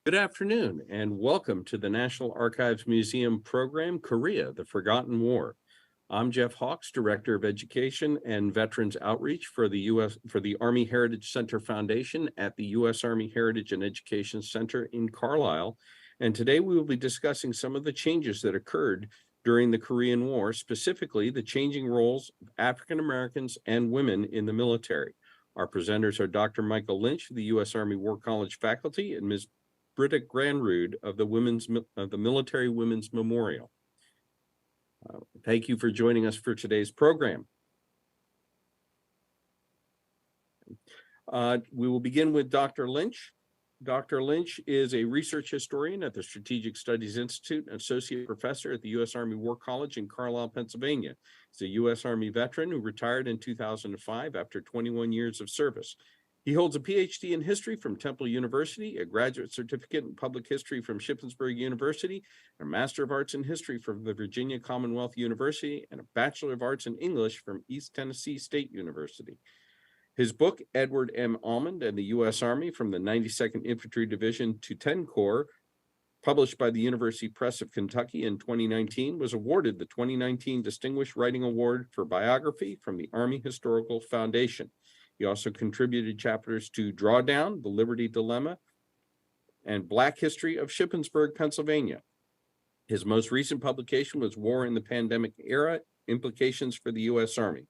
Good afternoon and welcome to the National Archives Museum program, Korea, the Forgotten War. I'm Jeff Hawks, Director of Education and Veterans Outreach for the Army Heritage Center Foundation at the U.S. Army Heritage and Education Center in Carlisle. And today we will be discussing some of the changes that occurred during the Korean War, specifically the changing roles of African Americans and women in the military. Our presenters are Dr. Michael Lynch of the U.S. Army War College faculty and Ms. Britta Granrud of the Military Women's Memorial. Thank you for joining us for today's program. We will begin with Dr. Lynch. Dr. Lynch is a research historian at the Strategic Studies Institute and associate professor at the U.S. Army War College in Carlisle, Pennsylvania. He's a U.S. Army veteran who retired in 2005 after 21 years of service. He holds a PhD in history from Temple University, a graduate certificate in public history from Shippensburg University, and a Master of Arts in History from the Virginia Commonwealth University, and a Bachelor of Arts in English from East Tennessee State University. His book, Edward M. Almond and the U.S. Army from the 92nd Infantry Division to 10 Corps, published by the University Press of Kentucky in 2019, was awarded the 2019 Distinguished Writing Award for Biography from the Army Historical Foundation. He also contributed chapters to Drawdown, The Liberty Dilemma, and Black History of Shippensburg, Pennsylvania. His most recent publication was War in the Pandemic Era, Implications for the U.S. Army.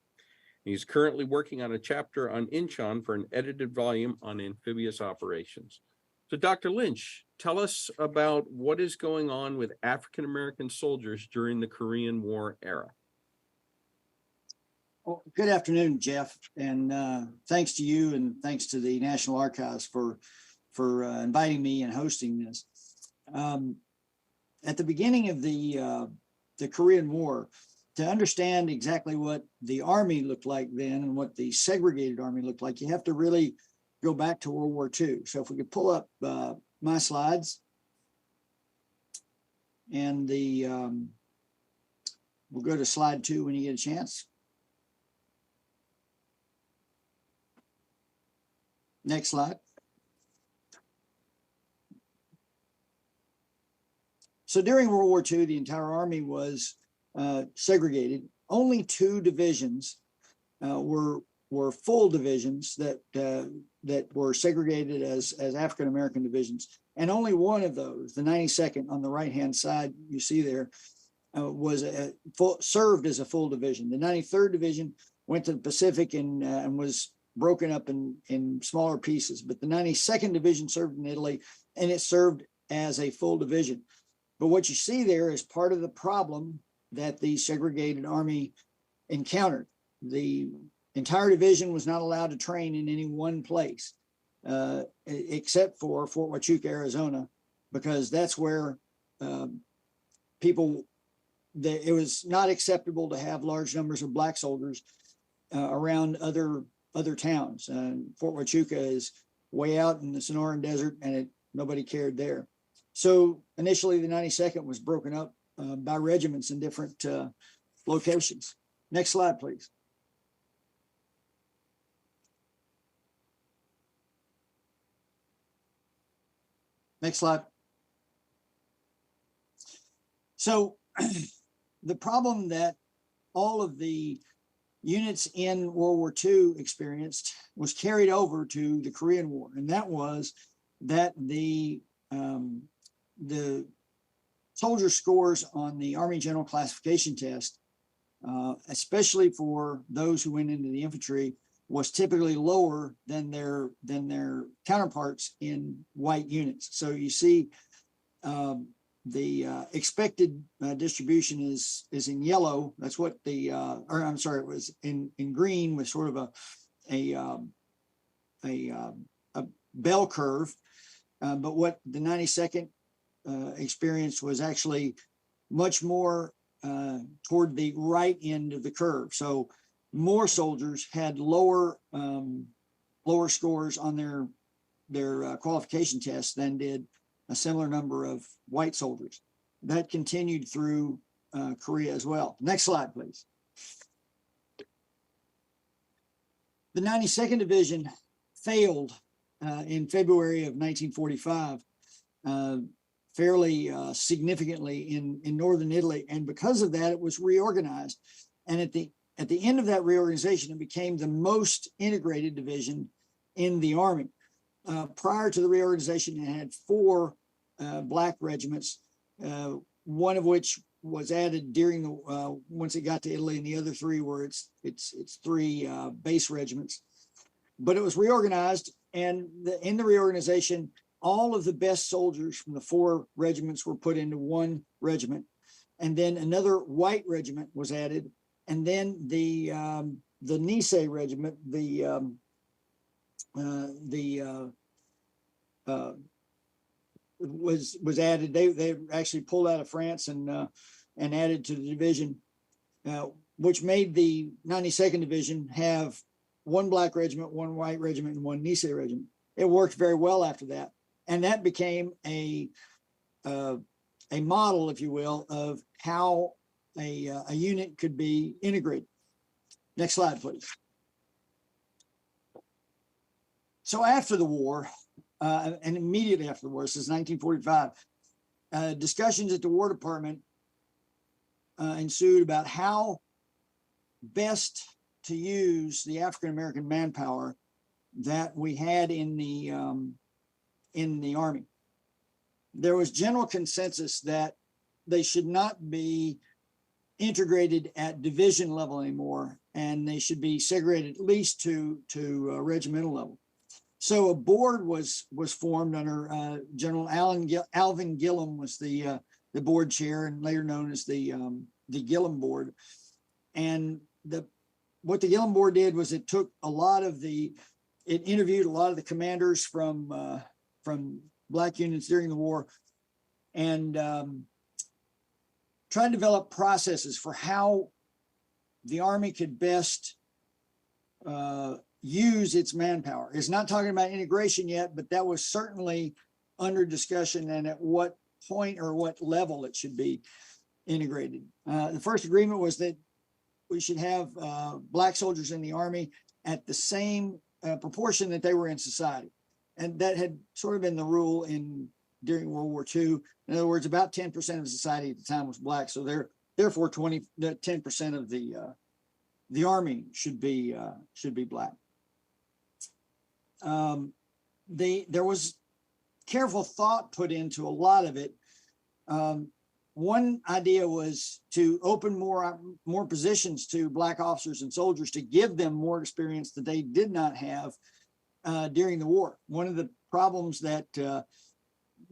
He's currently working on a chapter on Incheon for an edited volume on amphibious operations. So Dr. Lynch, tell us about what is going on with African-American soldiers during the Korean War era. Well, good afternoon, Jeff, and thanks to you and thanks to the National Archives for inviting me and hosting this. At the beginning of the Korean War, to understand exactly what the Army looked like then and what the segregated Army looked like, you have to really go back to World War II. So if we could pull up my slides, and we'll go to slide 2 when you get a chance. Next slide. So during World War II, the entire Army was segregated. Only 2 divisions were full divisions that were segregated as African American divisions, and only one of those, the 92nd on the right hand side, you see there, served as a full division. The 93rd Division went to the Pacific and was broken up in smaller pieces, but the 92nd Division served in Italy, and it served as a full division. But what you see there is part of the problem that the segregated Army encountered. The entire division was not allowed to train in any one place, except for Fort Huachuca, Arizona, because that's where it was not acceptable to have large numbers of Black soldiers around other towns. Fort Huachuca is way out in the Sonoran Desert, and nobody cared there. So initially, the 92nd was broken up by regiments in different locations. Next slide, please. Next slide. So the problem that all of the units in World War II experienced was carried over to the Korean War, and that was that the soldier scores on the Army General Classification Test, especially for those who went into the infantry, was typically lower than their counterparts in white units. So you see the expected distribution is in yellow. That's what it was in green with sort of a bell curve. But what the 92nd experience was actually much more toward the right end of the curve. So more soldiers had lower scores on their qualification tests than did a similar number of white soldiers. That continued through Korea as well. Next slide, please. The 92nd Division failed in February of 1945 fairly significantly in northern Italy, and because of that, it was reorganized. And at the end of that reorganization, it became the most integrated division in the Army. Prior to the reorganization, it had 4 black regiments, one of which was added during the once it got to Italy, and the other 3 were its 3 base regiments. But it was reorganized, and in the reorganization, all of the best soldiers from the 4 regiments were put into 1 regiment, and then another white regiment was added, and then the Nice regiment, was added. They actually pulled out of France and added to the division, which made the 92nd Division have 1 black regiment, 1 white regiment, and 1 Nice regiment. It worked very well after that, and that became a model, if you will, of how a unit could be integrated. Next slide, please. So after the war, and immediately after the war, this is 1945, discussions at the War Department ensued about how best to use the African-American manpower that we had in the Army. There was general consensus that they should not be integrated at division level anymore, and they should be segregated at least to regimental level. So a board was formed under General Alvin Gillum was the board chair, and later known as the Gillum Board. And what the Gillum Board did was it took it interviewed a lot of the commanders from black units during the war, and tried to develop processes for how the Army could best use its manpower. It's not talking about integration yet, but that was certainly under discussion, and at what point or what level it should be integrated. The first agreement was that we should have black soldiers in the Army at the same proportion that they were in society. And that had sort of been the rule during World War II. In other words, about 10% of society at the time was black. So therefore 10% of the Army should be black. There was careful thought put into a lot of it. One idea was to open more positions to black officers and soldiers to give them more experience that they did not have during the war. One of the problems that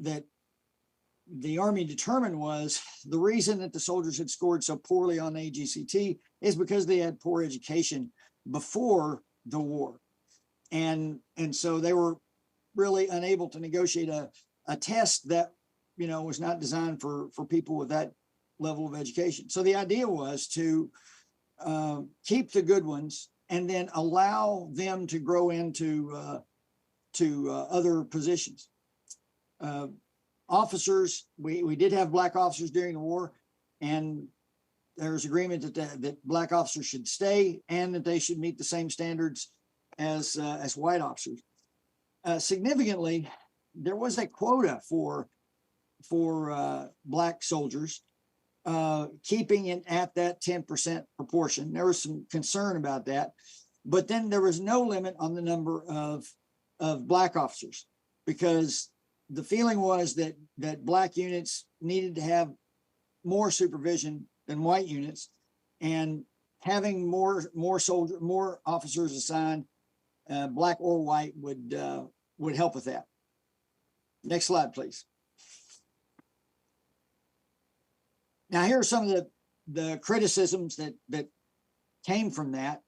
the Army determined was the reason that the soldiers had scored so poorly on the AGCT is because they had poor education before the war. And so they were really unable to negotiate a test that, was not designed for people with that level of education. So the idea was to keep the good ones and then allow them to grow into other positions. Officers, we did have black officers during the war, and there was agreement that black officers should stay and that they should meet the same standards as white officers. Significantly, there was a quota for black soldiers, keeping it at that 10% proportion. There was some concern about that, but then there was no limit on the number of black officers, because the feeling was that black units needed to have more supervision than white units, and having more officers assigned, black or white, would help with that. Next slide, please. Now, here are some of the criticisms that came from that.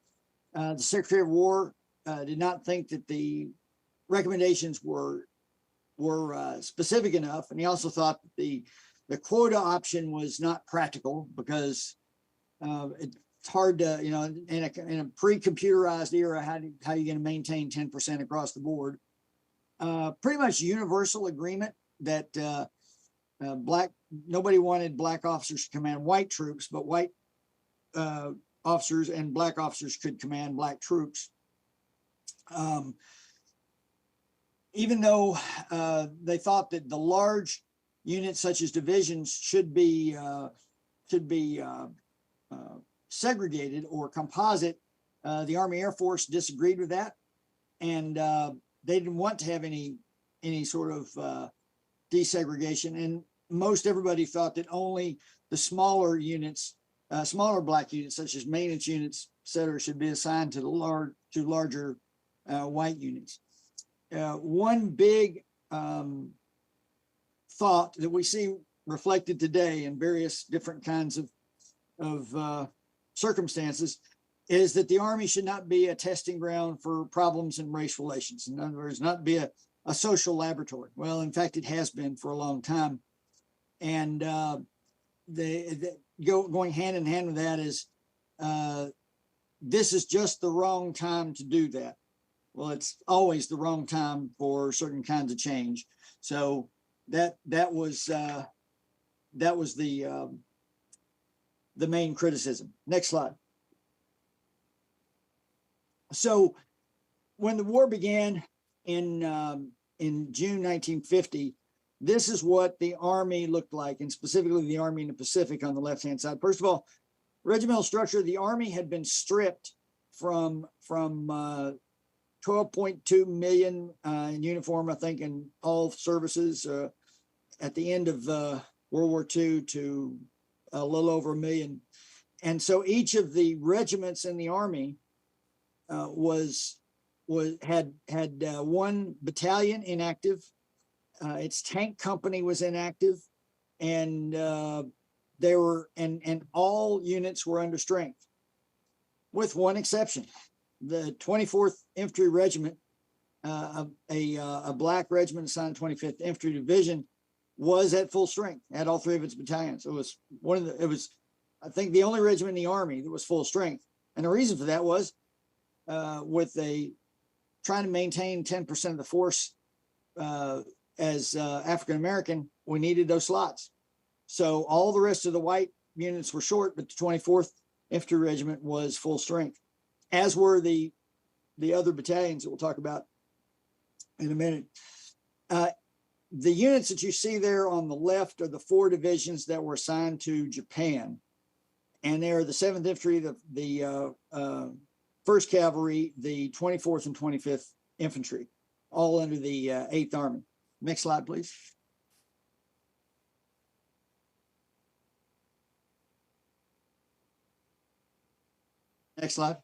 The Secretary of War did not think that the recommendations were specific enough, and he also thought that the quota option was not practical, because it's hard to, in a pre-computerized era, how are you going to maintain 10% across the board? Pretty much universal agreement that nobody wanted black officers to command white troops, but white officers and black officers could command black troops. even though they thought that the large units such as divisions should be segregated or composite, the Army Air Force disagreed with that, and they didn't want to have any sort of desegregation. And most everybody thought that only the smaller units, smaller black units such as maintenance units, et cetera, should be assigned to the larger white units. One big thought that we see reflected today in various different kinds of circumstances is that the Army should not be a testing ground for problems in race relations. In other words, not be a social laboratory. Well, in fact, it has been for a long time. And going hand in hand with that is this is just the wrong time to do that. Well, it's always the wrong time for certain kinds of change. So that was the main criticism. Next slide. So when the war began in June 1950, this is what the Army looked like, and specifically the Army in the Pacific on the left-hand side. First of all, regimental structure, the Army had been stripped from 12.2 million in uniform, I think, in all services at the end of World War II to a little over 1 million. And so each of the regiments in the Army had one battalion inactive. Its tank company was inactive, and all units were under strength, with one exception. The 24th Infantry Regiment, a black regiment assigned to 25th Infantry Division, was at full strength, had all three of its battalions. It was I think, the only regiment in the Army that was full strength. And the reason for that was trying to maintain 10% of the force as African American, we needed those slots. So all the rest of the white units were short, but the 24th Infantry Regiment was full strength, as were the other battalions that we'll talk about in a minute. The units that you see there on the left are the 4 divisions that were assigned to Japan. And they are the 7th Infantry, the 1st Cavalry, the 24th and 25th Infantry, all under the 8th Army. Next slide, please. Next slide.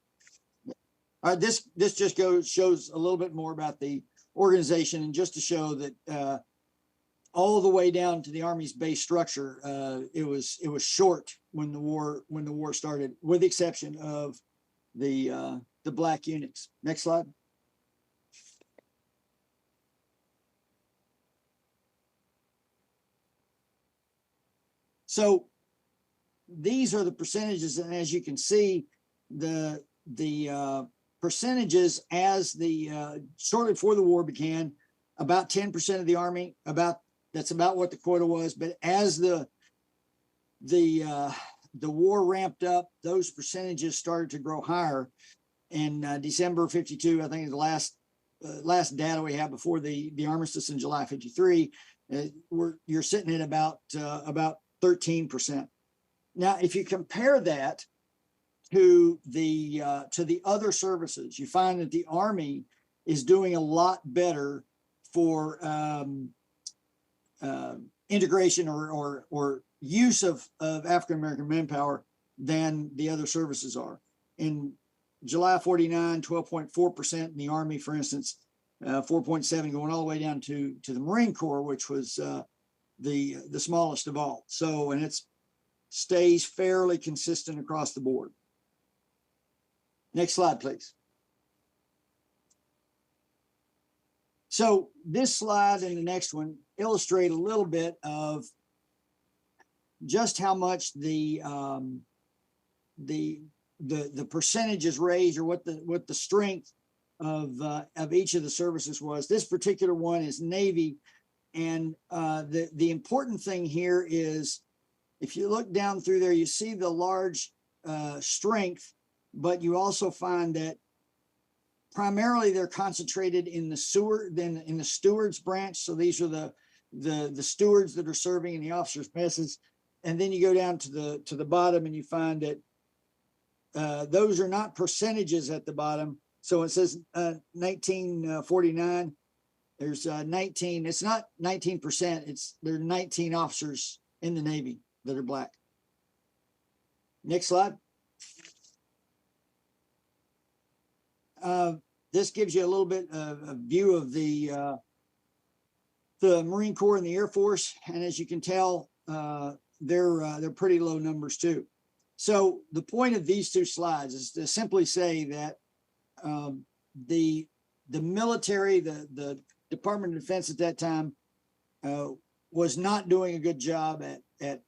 All right, this just shows a little bit more about the organization, and just to show that all the way down to the Army's base structure, it was short when the war started, with the exception of the black units. Next slide. So these are the percentages, and as you can see, the percentages as shortly before the war began, about 10% of the Army, that's about what the quota was. But as the war ramped up, those percentages started to grow higher. In December 52, I think the last data we have before the armistice in July 53, you're sitting at about 13%. Now, if you compare that to the other services, you find that the Army is doing a lot better for integration or use of African American manpower than the other services are. In July 49, 12.4% in the Army, for instance, 4.7 going all the way down to the Marine Corps, which was the smallest of all. So, and it stays fairly consistent across the board. Next slide, please. So this slide and the next one illustrate a little bit of just how much the percentages raised, or what the strength of each of the services was. This particular one is Navy, and the important thing here is, if you look down through there, you see the large strength, but you also find that primarily they're concentrated in the in the stewards branch. So these are the stewards that are serving in the officers' messes. And then you go down to the bottom and you find that those are not percentages at the bottom. So it says 1949. There's 19. It's not 19%. There are 19 officers in the Navy that are Black. Next slide. This gives you a little bit of a view of the Marine Corps and the Air Force, and as you can tell, they're pretty low numbers too. So the point of these two slides is to simply say that the military, the Department of Defense at that time, was not doing a good job at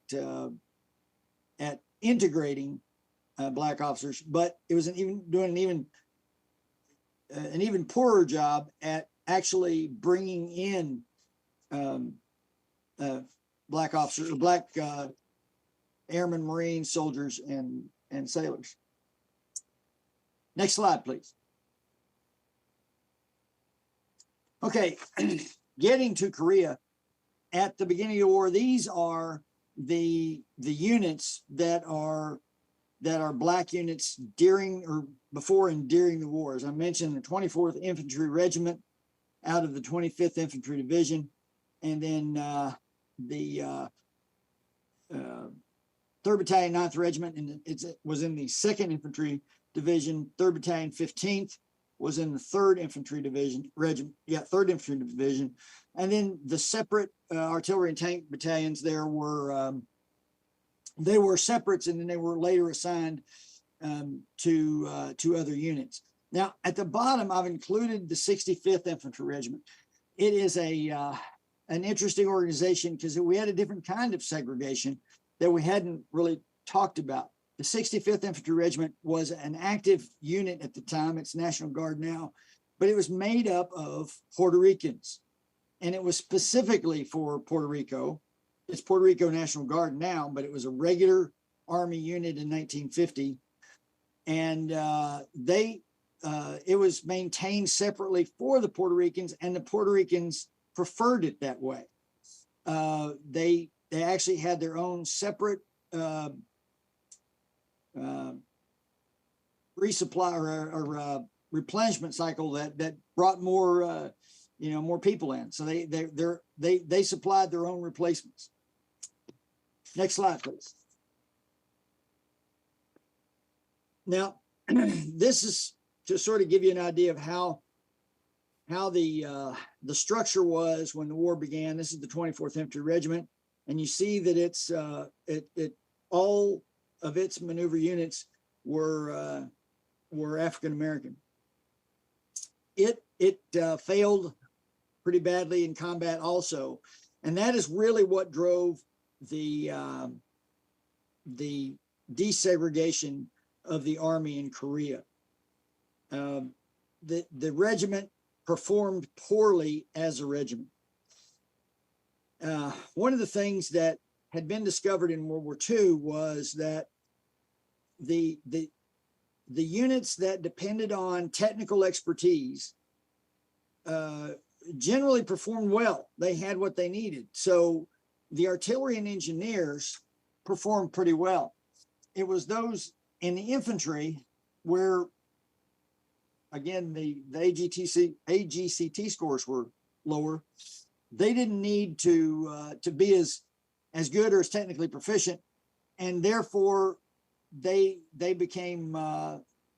integrating Black officers, but it was doing an even poorer job at actually bringing in Black officers, Black airmen, Marines, soldiers, and sailors. Next slide, please. Okay, getting to Korea at the beginning of the war, these are the units that are Black units during or before and during the war. As I mentioned, the 24th Infantry Regiment out of the 25th Infantry Division, and then the 3rd Battalion, 9th Regiment, and it was in the 2nd Infantry Division. 3rd Battalion, 15th was in the 3rd Infantry Division Regiment. Yeah, 3rd Infantry Division, and then the separate artillery and tank battalions there were. They were separates, and then they were later assigned to other units. Now, at the bottom, I've included the 65th Infantry Regiment. It is an interesting organization because we had a different kind of segregation that we hadn't really talked about. The 65th Infantry Regiment was an active unit at the time. It's National Guard now, but it was made up of Puerto Ricans, and it was specifically for Puerto Rico. It's Puerto Rico National Guard now, but it was a regular Army unit in 1950. And it was maintained separately for the Puerto Ricans, and the Puerto Ricans preferred it that way. They actually had their own separate resupply or replenishment cycle that brought more more people in. So they supplied their own replacements. Next slide, please. Now, this is to sort of give you an idea of how the structure was when the war began. This is the 24th Infantry Regiment, and you see that it's all of its maneuver units were African American. It failed pretty badly in combat also, and that is really what drove the desegregation of the Army in Korea. The regiment performed poorly as a regiment. One of the things that had been discovered in World War II was that the units that depended on technical expertise generally performed well. They had what they needed. So the artillery and engineers performed pretty well. It was those in the infantry where, again, the AGCT scores were lower. They didn't need to be as good or as technically proficient, and therefore they became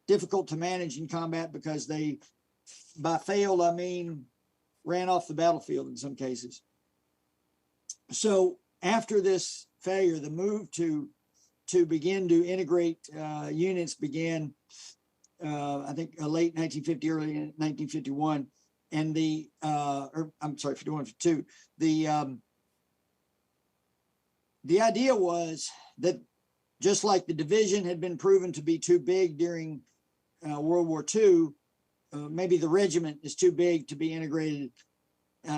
difficult to manage in combat because they, by failed, I mean ran off the battlefield in some cases. So after this failure, the move to begin to integrate units began, I think, late 1950, early 1951, and I'm sorry, 51, 52. The idea was that just like the division had been proven to be too big during World War II, maybe the regiment is too big to be integrated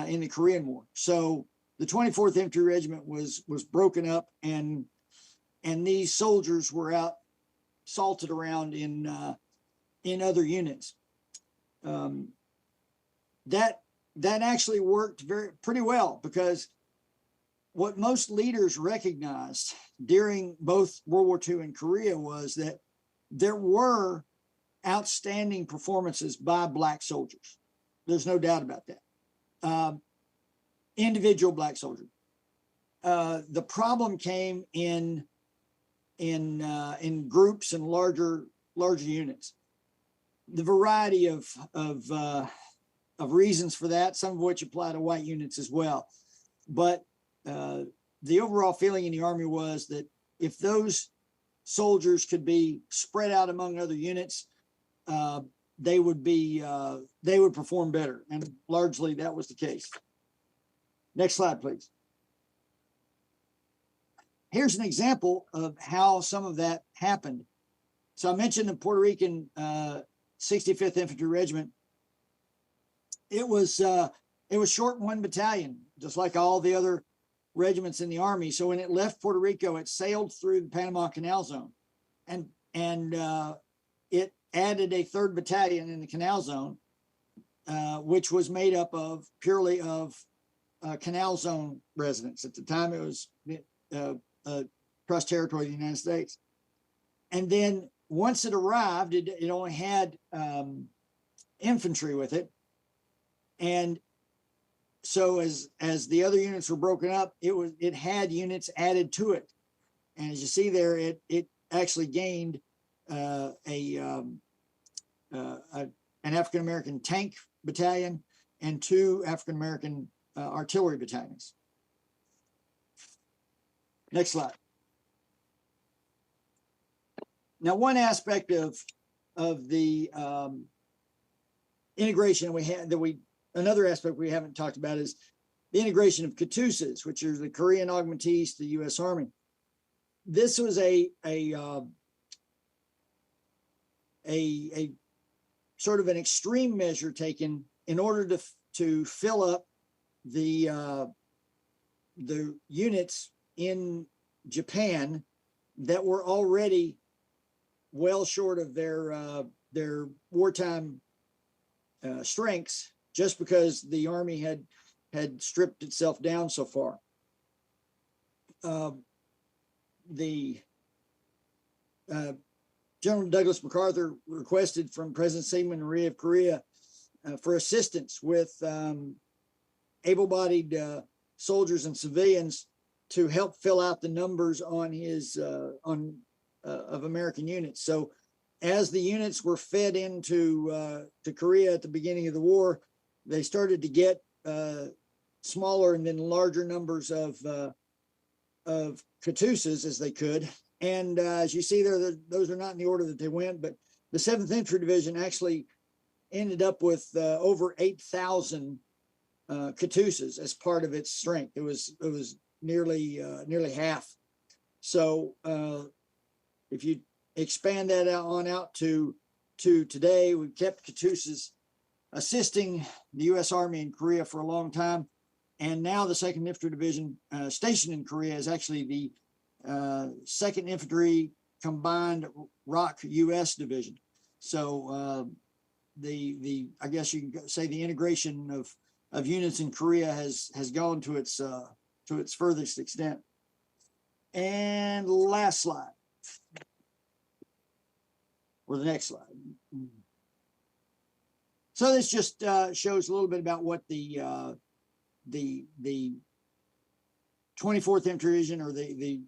in the Korean War. So the 24th Infantry Regiment was broken up, and these soldiers were out salted around in other units. that actually worked pretty well, because what most leaders recognized during both World War II and Korea was that there were outstanding performances by Black soldiers. There's no doubt about that. Individual Black soldiers. The problem came in groups and larger units. The variety of reasons for that, some of which apply to white units as well. But the overall feeling in the Army was that if those soldiers could be spread out among other units, they would perform better, and largely that was the case. Next slide, please. Here's an example of how some of that happened. So I mentioned the Puerto Rican 65th Infantry Regiment. It was short one battalion, just like all the other regiments in the Army. So when it left Puerto Rico, it sailed through the Panama Canal Zone, and it added a 3rd battalion in the Canal Zone, which was made up purely of Canal Zone residents. At the time, it was across territory of the United States. And then once it arrived, it only had infantry with it. And so as the other units were broken up, it had units added to it. And as you see there, it actually gained an African-American tank battalion and 2 African-American artillery battalions. Next slide. Now, one aspect of the integration another aspect we haven't talked about is the integration of CATUSAs, which are the Korean Augmentations to the U.S. Army. This was a sort of an extreme measure taken in order to fill up the units in Japan that were already well short of their wartime strengths, just because the Army had stripped itself down so far. General Douglas MacArthur requested from President Syngman Rhee of Korea for assistance with able-bodied soldiers and civilians to help fill out the numbers on his of American units. So as the units were fed into to Korea at the beginning of the war, they started to get smaller and then larger numbers of CATUSAs as they could. And as you see there, those are not in the order that they went, but the 7th Infantry Division actually ended up with over 8,000 CATUSAs as part of its strength. It was nearly half. So if you expand that out to today, we've kept CATUSAs assisting the U.S. Army in Korea for a long time. And now the 2nd Infantry Division stationed in Korea is actually the 2nd Infantry Combined ROC U.S. Division. So I guess you can say the integration of units in Korea has gone to its furthest extent. And last slide, or the next slide. So this just shows a little bit about what the 24th Infantry Division, or the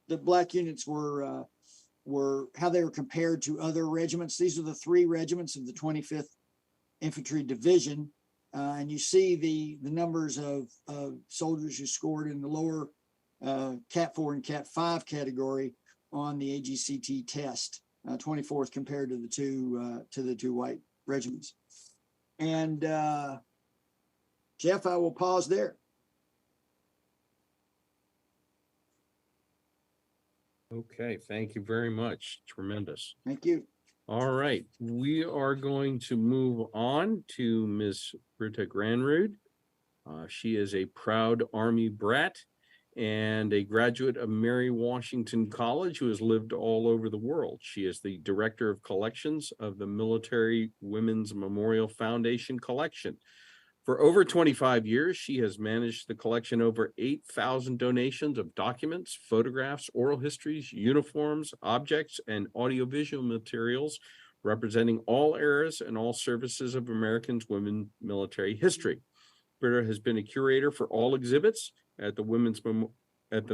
Black units were how they were compared to other regiments. These are the 3 regiments of the 25th Infantry Division. And you see the numbers of soldiers who scored in the lower Cat 4 and Cat 5 category on the AGCT test, 24th compared to the two white regiments. And Jeff, I will pause there. Okay, thank you very much. Tremendous. Thank you. All right, we are going to move on to Ms. Britta Granrud. She is a proud Army brat and a graduate of Mary Washington College who has lived all over the world. She is the Director of Collections of the Military Women's Memorial Foundation Collection. For over 25 years, she has managed the collection over 8,000 donations of documents, photographs, oral histories, uniforms, objects, and audiovisual materials representing all eras and all services of American women military history. Britta has been a curator for all exhibits at the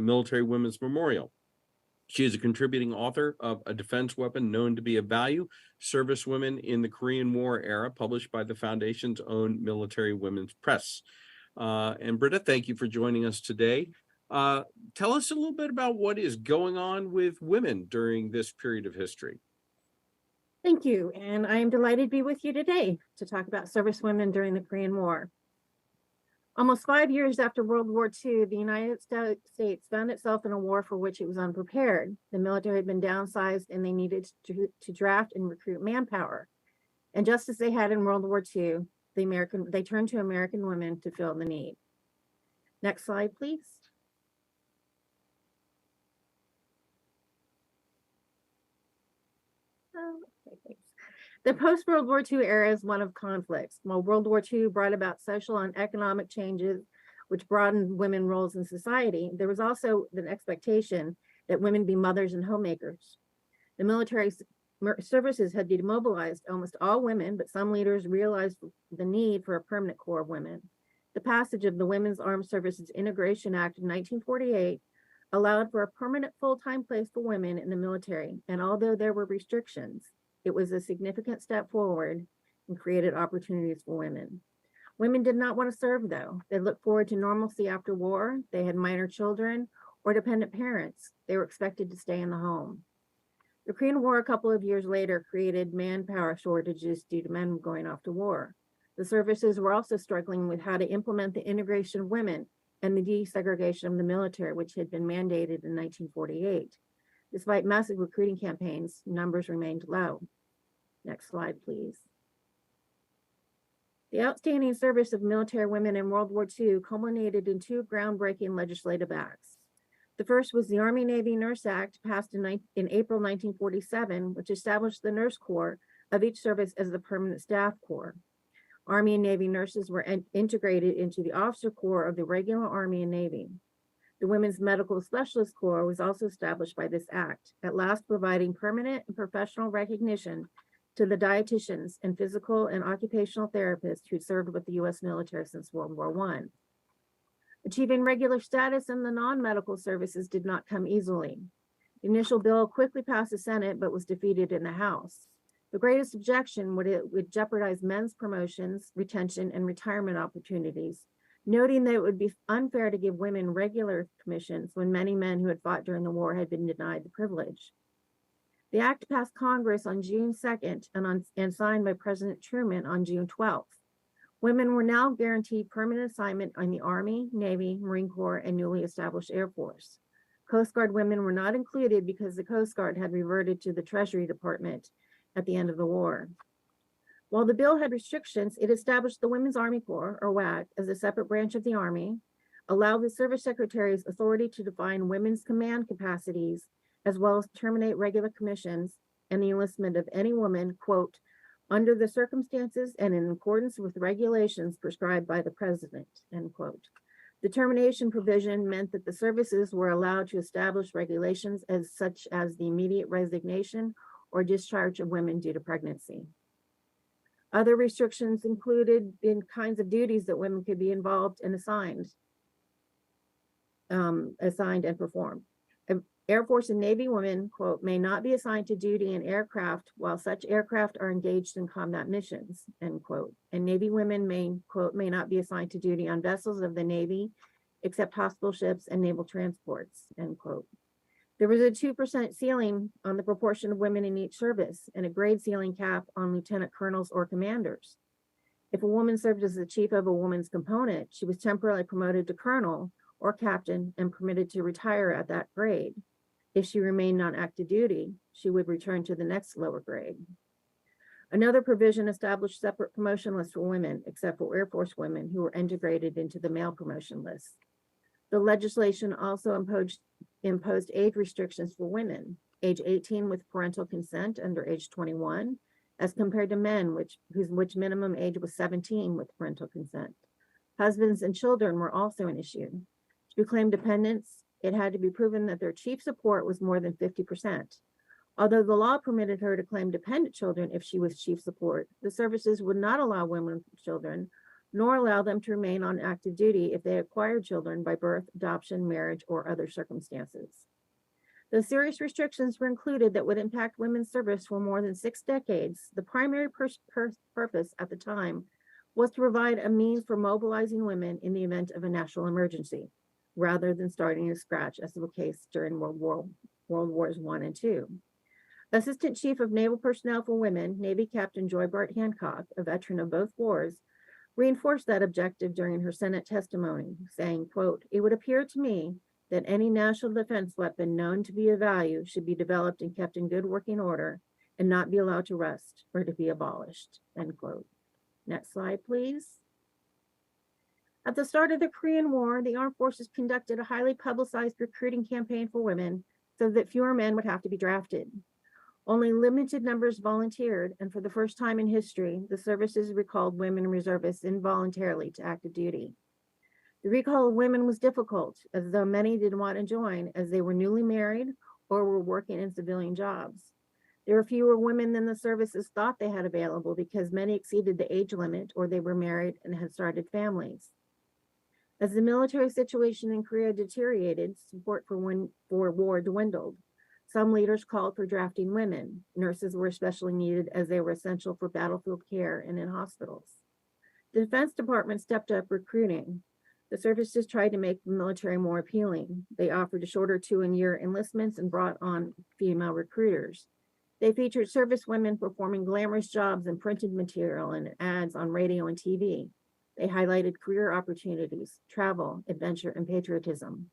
Military Women's Memorial. She is a contributing author of A Defense Weapon Known to Be of Value, Service Women in the Korean War Era, published by the Foundation's own Military Women's Press. And Britta, thank you for joining us today. Tell us a little bit about what is going on with women during this period of history. Thank you, and I am delighted to be with you today to talk about service women during the Korean War. Almost 5 years after World War II, the United States found itself in a war for which it was unprepared. The military had been downsized and they needed to draft and recruit manpower. And just as they had in World War II, they turned to American women to fill the need. Next slide, please. Okay, thanks. The post-World War II era is one of conflicts. While World War II brought about social and economic changes, which broadened women's roles in society, there was also an expectation that women be mothers and homemakers. The military services had demobilized almost all women, but some leaders realized the need for a permanent corps of women. The passage of the Women's Armed Services Integration Act of 1948 allowed for a permanent full-time place for women in the military, and although there were restrictions, it was a significant step forward and created opportunities for women. Women did not want to serve, though. They looked forward to normalcy after war. They had minor children or dependent parents. They were expected to stay in the home. The Korean War, a couple of years later, created manpower shortages due to men going off to war. The services were also struggling with how to implement the integration of women and the desegregation of the military, which had been mandated in 1948. Despite massive recruiting campaigns, numbers remained low. Next slide, please. The outstanding service of military women in World War II culminated in two groundbreaking legislative acts. The first was the Army-Navy Nurse Act, passed in April 1947, which established the Nurse Corps of each service as the permanent staff corps. Army and Navy nurses were integrated into the officer corps of the regular Army and Navy. The Women's Medical Specialist Corps was also established by this act, at last providing permanent and professional recognition to the dietitians and physical and occupational therapists who served with the U.S. military since World War I. Achieving regular status in the non-medical services did not come easily. The initial bill quickly passed the Senate, but was defeated in the House. The greatest objection would jeopardize men's promotions, retention, and retirement opportunities, noting that it would be unfair to give women regular commissions when many men who had fought during the war had been denied the privilege. The act passed Congress on June 2nd and signed by President Truman on June 12th. Women were now guaranteed permanent assignment on the Army, Navy, Marine Corps, and newly established Air Force. Coast Guard women were not included because the Coast Guard had reverted to the Treasury Department at the end of the war. While the bill had restrictions, it established the Women's Army Corps, or WAC, as a separate branch of the Army, allowed the service secretaries authority to define women's command capacities, as well as terminate regular commissions and the enlistment of any woman, quote, under the circumstances and in accordance with regulations prescribed by the president, end quote. The termination provision meant that the services were allowed to establish regulations such as the immediate resignation or discharge of women due to pregnancy. Other restrictions included in kinds of duties that women could be involved and assigned and perform. Air Force and Navy women, quote, may not be assigned to duty in aircraft while such aircraft are engaged in combat missions, end quote. And Navy women may, quote, may not be assigned to duty on vessels of the Navy, except hospital ships and naval transports, end quote. There was a 2% ceiling on the proportion of women in each service and a grade ceiling cap on lieutenant colonels or commanders. If a woman served as the chief of a woman's component, she was temporarily promoted to colonel or captain and permitted to retire at that grade. If she remained on active duty, she would return to the next lower grade. Another provision established separate promotion lists for women, except for Air Force women who were integrated into the male promotion list. The legislation also imposed age restrictions for women, age 18 with parental consent under age 21, as compared to men, which minimum age was 17 with parental consent. Husbands and children were also an issue. To claim dependents, it had to be proven that their chief support was more than 50%. Although the law permitted her to claim dependent children if she was chief support, the services would not allow women with children, nor allow them to remain on active duty if they acquired children by birth, adoption, marriage, or other circumstances. The serious restrictions were included that would impact women's service for more than 6 decades. The primary purpose at the time was to provide a means for mobilizing women in the event of a national emergency, rather than starting from scratch, as was the case during World Wars I and II. Assistant Chief of Naval Personnel for Women, Navy Captain Joy Bart Hancock, a veteran of both wars, reinforced that objective during her Senate testimony, saying, quote, "It would appear to me that any national defense weapon known to be of value should be developed and kept in good working order and not be allowed to rust or to be abolished," end quote. Next slide, please. At the start of the Korean War, the armed forces conducted a highly publicized recruiting campaign for women so that fewer men would have to be drafted. Only limited numbers volunteered, and for the first time in history, the services recalled women reservists involuntarily to active duty. The recall of women was difficult, as though many didn't want to join as they were newly married or were working in civilian jobs. There were fewer women than the services thought they had available because many exceeded the age limit or they were married and had started families. As the military situation in Korea deteriorated, support for war dwindled. Some leaders called for drafting women. Nurses were especially needed as they were essential for battlefield care and in hospitals. The Defense Department stepped up recruiting. The services tried to make the military more appealing. They offered a shorter 2-year enlistments and brought on female recruiters. They featured service women performing glamorous jobs in printed material and ads on radio and TV. They highlighted career opportunities, travel, adventure, and patriotism.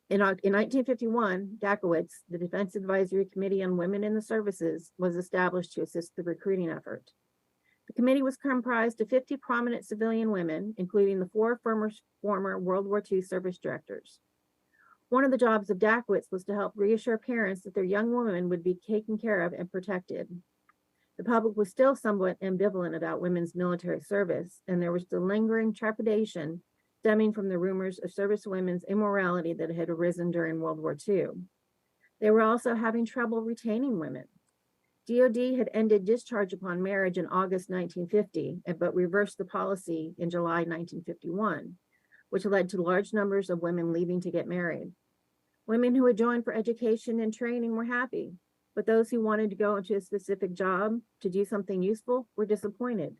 In 1951, DACOWITS, the Defense Advisory Committee on Women in the Services, was established to assist the recruiting effort. The committee was comprised of 50 prominent civilian women, including the 4 former World War II service directors. One of the jobs of DACOWITS was to help reassure parents that their young women would be taken care of and protected. The public was still somewhat ambivalent about women's military service, and there was the lingering trepidation stemming from the rumors of service women's immorality that had arisen during World War II. They were also having trouble retaining women. DoD had ended discharge upon marriage in August 1950, but reversed the policy in July 1951, which led to large numbers of women leaving to get married. Women who had joined for education and training were happy, but those who wanted to go into a specific job to do something useful were disappointed.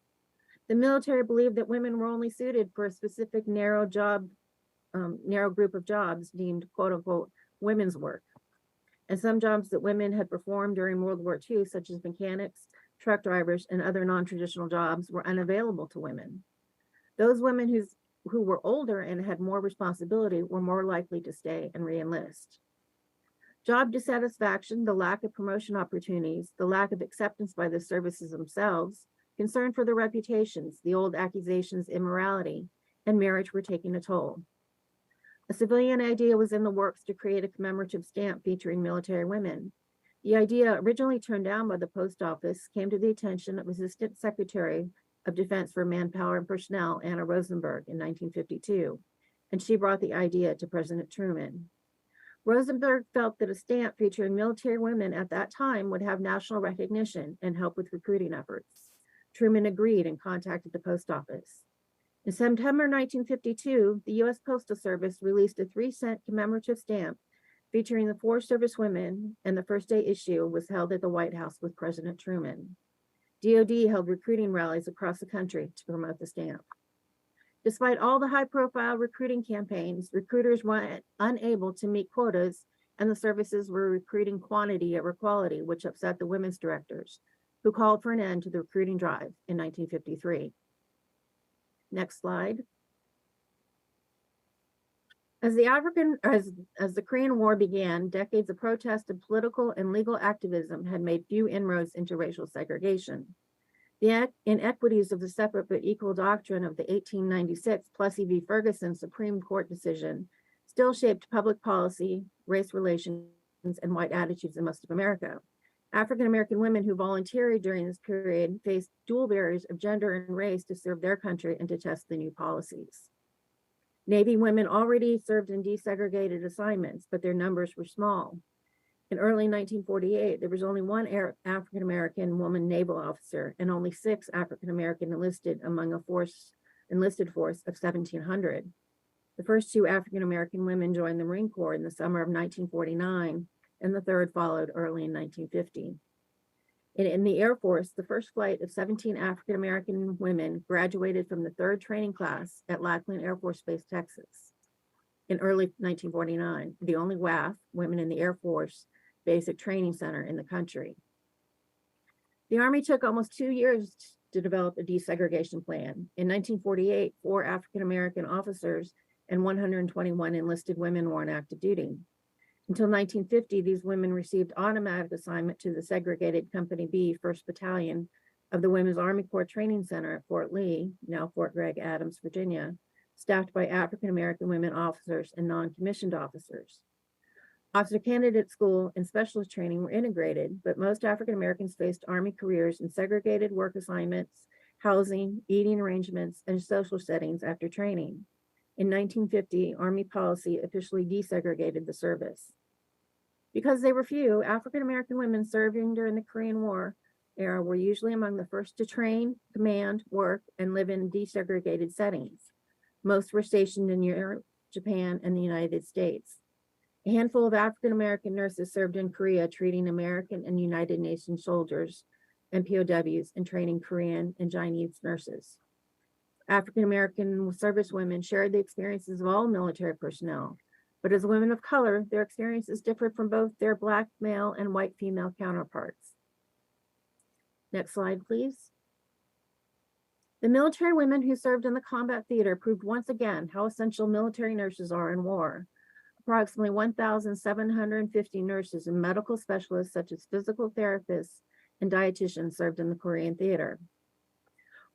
The military believed that women were only suited for a specific narrow group of jobs deemed quote unquote women's work. And some jobs that women had performed during World War II, such as mechanics, truck drivers, and other non-traditional jobs, were unavailable to women. Those women who were older and had more responsibility were more likely to stay and re-enlist. Job dissatisfaction, the lack of promotion opportunities, the lack of acceptance by the services themselves, concern for their reputations, the old accusations of immorality, and marriage were taking a toll. A civilian idea was in the works to create a commemorative stamp featuring military women. The idea, originally turned down by the post office, came to the attention of Assistant Secretary of Defense for Manpower and Personnel, Anna Rosenberg, in 1952, and she brought the idea to President Truman. Rosenberg felt that a stamp featuring military women at that time would have national recognition and help with recruiting efforts. Truman agreed and contacted the post office. In September 1952, the U.S. Postal Service released a 3-cent commemorative stamp featuring the 4 service women, and the first day issue was held at the White House with President Truman. DoD held recruiting rallies across the country to promote the stamp. Despite all the high-profile recruiting campaigns, recruiters were unable to meet quotas, and the services were recruiting quantity over quality, which upset the women's directors, who called for an end to the recruiting drive in 1953. Next slide. As the Korean War began, decades of protest and political and legal activism had made few inroads into racial segregation. The inequities of the separate but equal doctrine of the 1896 Plessy v. Ferguson Supreme Court decision still shaped public policy, race relations, and white attitudes in most of America. African American women who volunteered during this period faced dual barriers of gender and race to serve their country and to test the new policies. Navy women already served in desegregated assignments, but their numbers were small. In early 1948, there was only one African American woman naval officer and only 6 African American enlisted among a enlisted force of 1,700. The first 2 African American women joined the Marine Corps in the summer of 1949, and the third followed early in 1950. In the Air Force, the first flight of 17 African American women graduated from the 3rd training class at Lackland Air Force Base, Texas. In early 1949, the only WAF, Women in the Air Force, basic training center in the country. The Army took almost 2 years to develop a desegregation plan. In 1948, 4 African American officers and 121 enlisted women were on active duty. Until 1950, these women received automatic assignment to the segregated Company B, 1st Battalion of the Women's Army Corps Training Center at Fort Lee, now Fort Gregg Adams, Virginia, staffed by African American women officers and non-commissioned officers. Officer candidate school and specialist training were integrated, but most African Americans faced Army careers in segregated work assignments, housing, eating arrangements, and social settings after training. In 1950, Army policy officially desegregated the service. Because they were few, African American women serving during the Korean War era were usually among the first to train, command, work, and live in desegregated settings. Most were stationed in Europe, Japan, and the United States. A handful of African American nurses served in Korea, treating American and United Nations soldiers and POWs and training Korean and Chinese nurses. African American service women shared the experiences of all military personnel, but as women of color, their experiences differed from both their Black male and white female counterparts. Next slide, please. The military women who served in the combat theater proved once again how essential military nurses are in war. Approximately 1,750 nurses and medical specialists, such as physical therapists and dietitians, served in the Korean theater.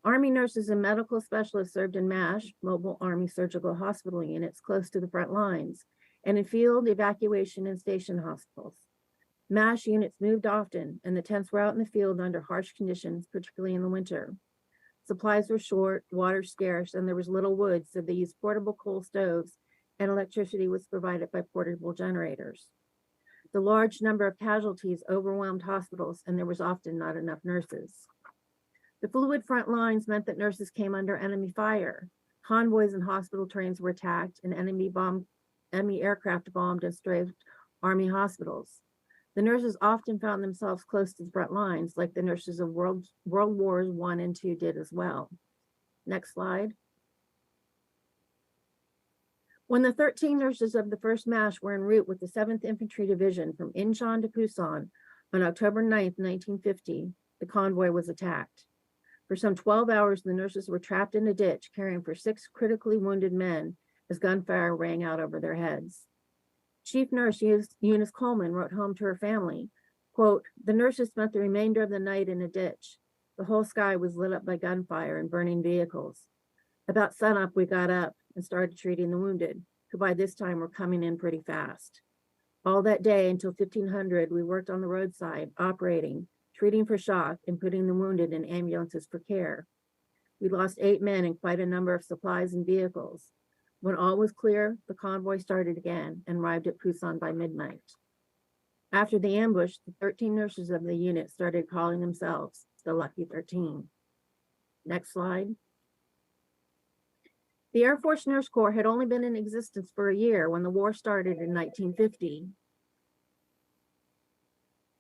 Army nurses and medical specialists served in MASH, Mobile Army Surgical Hospital units, close to the front lines, and in field evacuation and station hospitals. MASH units moved often, and the tents were out in the field under harsh conditions, particularly in the winter. Supplies were short, water scarce, and there was little wood, so they used portable coal stoves, and electricity was provided by portable generators. The large number of casualties overwhelmed hospitals, and there was often not enough nurses. The fluid front lines meant that nurses came under enemy fire. Convoys and hospital trains were attacked, and enemy aircraft bombed and strafed Army hospitals. The nurses often found themselves close to the front lines, like the nurses of World Wars I and II did as well. Next slide. When the 13 nurses of the 1st MASH were en route with the 7th Infantry Division from Incheon to Pusan on October 9th, 1950, the convoy was attacked. For some 12 hours, the nurses were trapped in a ditch, caring for 6 critically wounded men as gunfire rang out over their heads. Chief Nurse Eunice Coleman wrote home to her family, quote, "The nurses spent the remainder of the night in a ditch. The whole sky was lit up by gunfire and burning vehicles. About sunup, we got up and started treating the wounded, who by this time were coming in pretty fast. All that day until 1500, we worked on the roadside, operating, treating for shock, and putting the wounded in ambulances for care. We lost 8 men and quite a number of supplies and vehicles. When all was clear, the convoy started again and arrived at Pusan by midnight. After the ambush, the 13 nurses of the unit started calling themselves the Lucky 13. Next slide. The Air Force Nurse Corps had only been in existence for a year when the war started in 1950.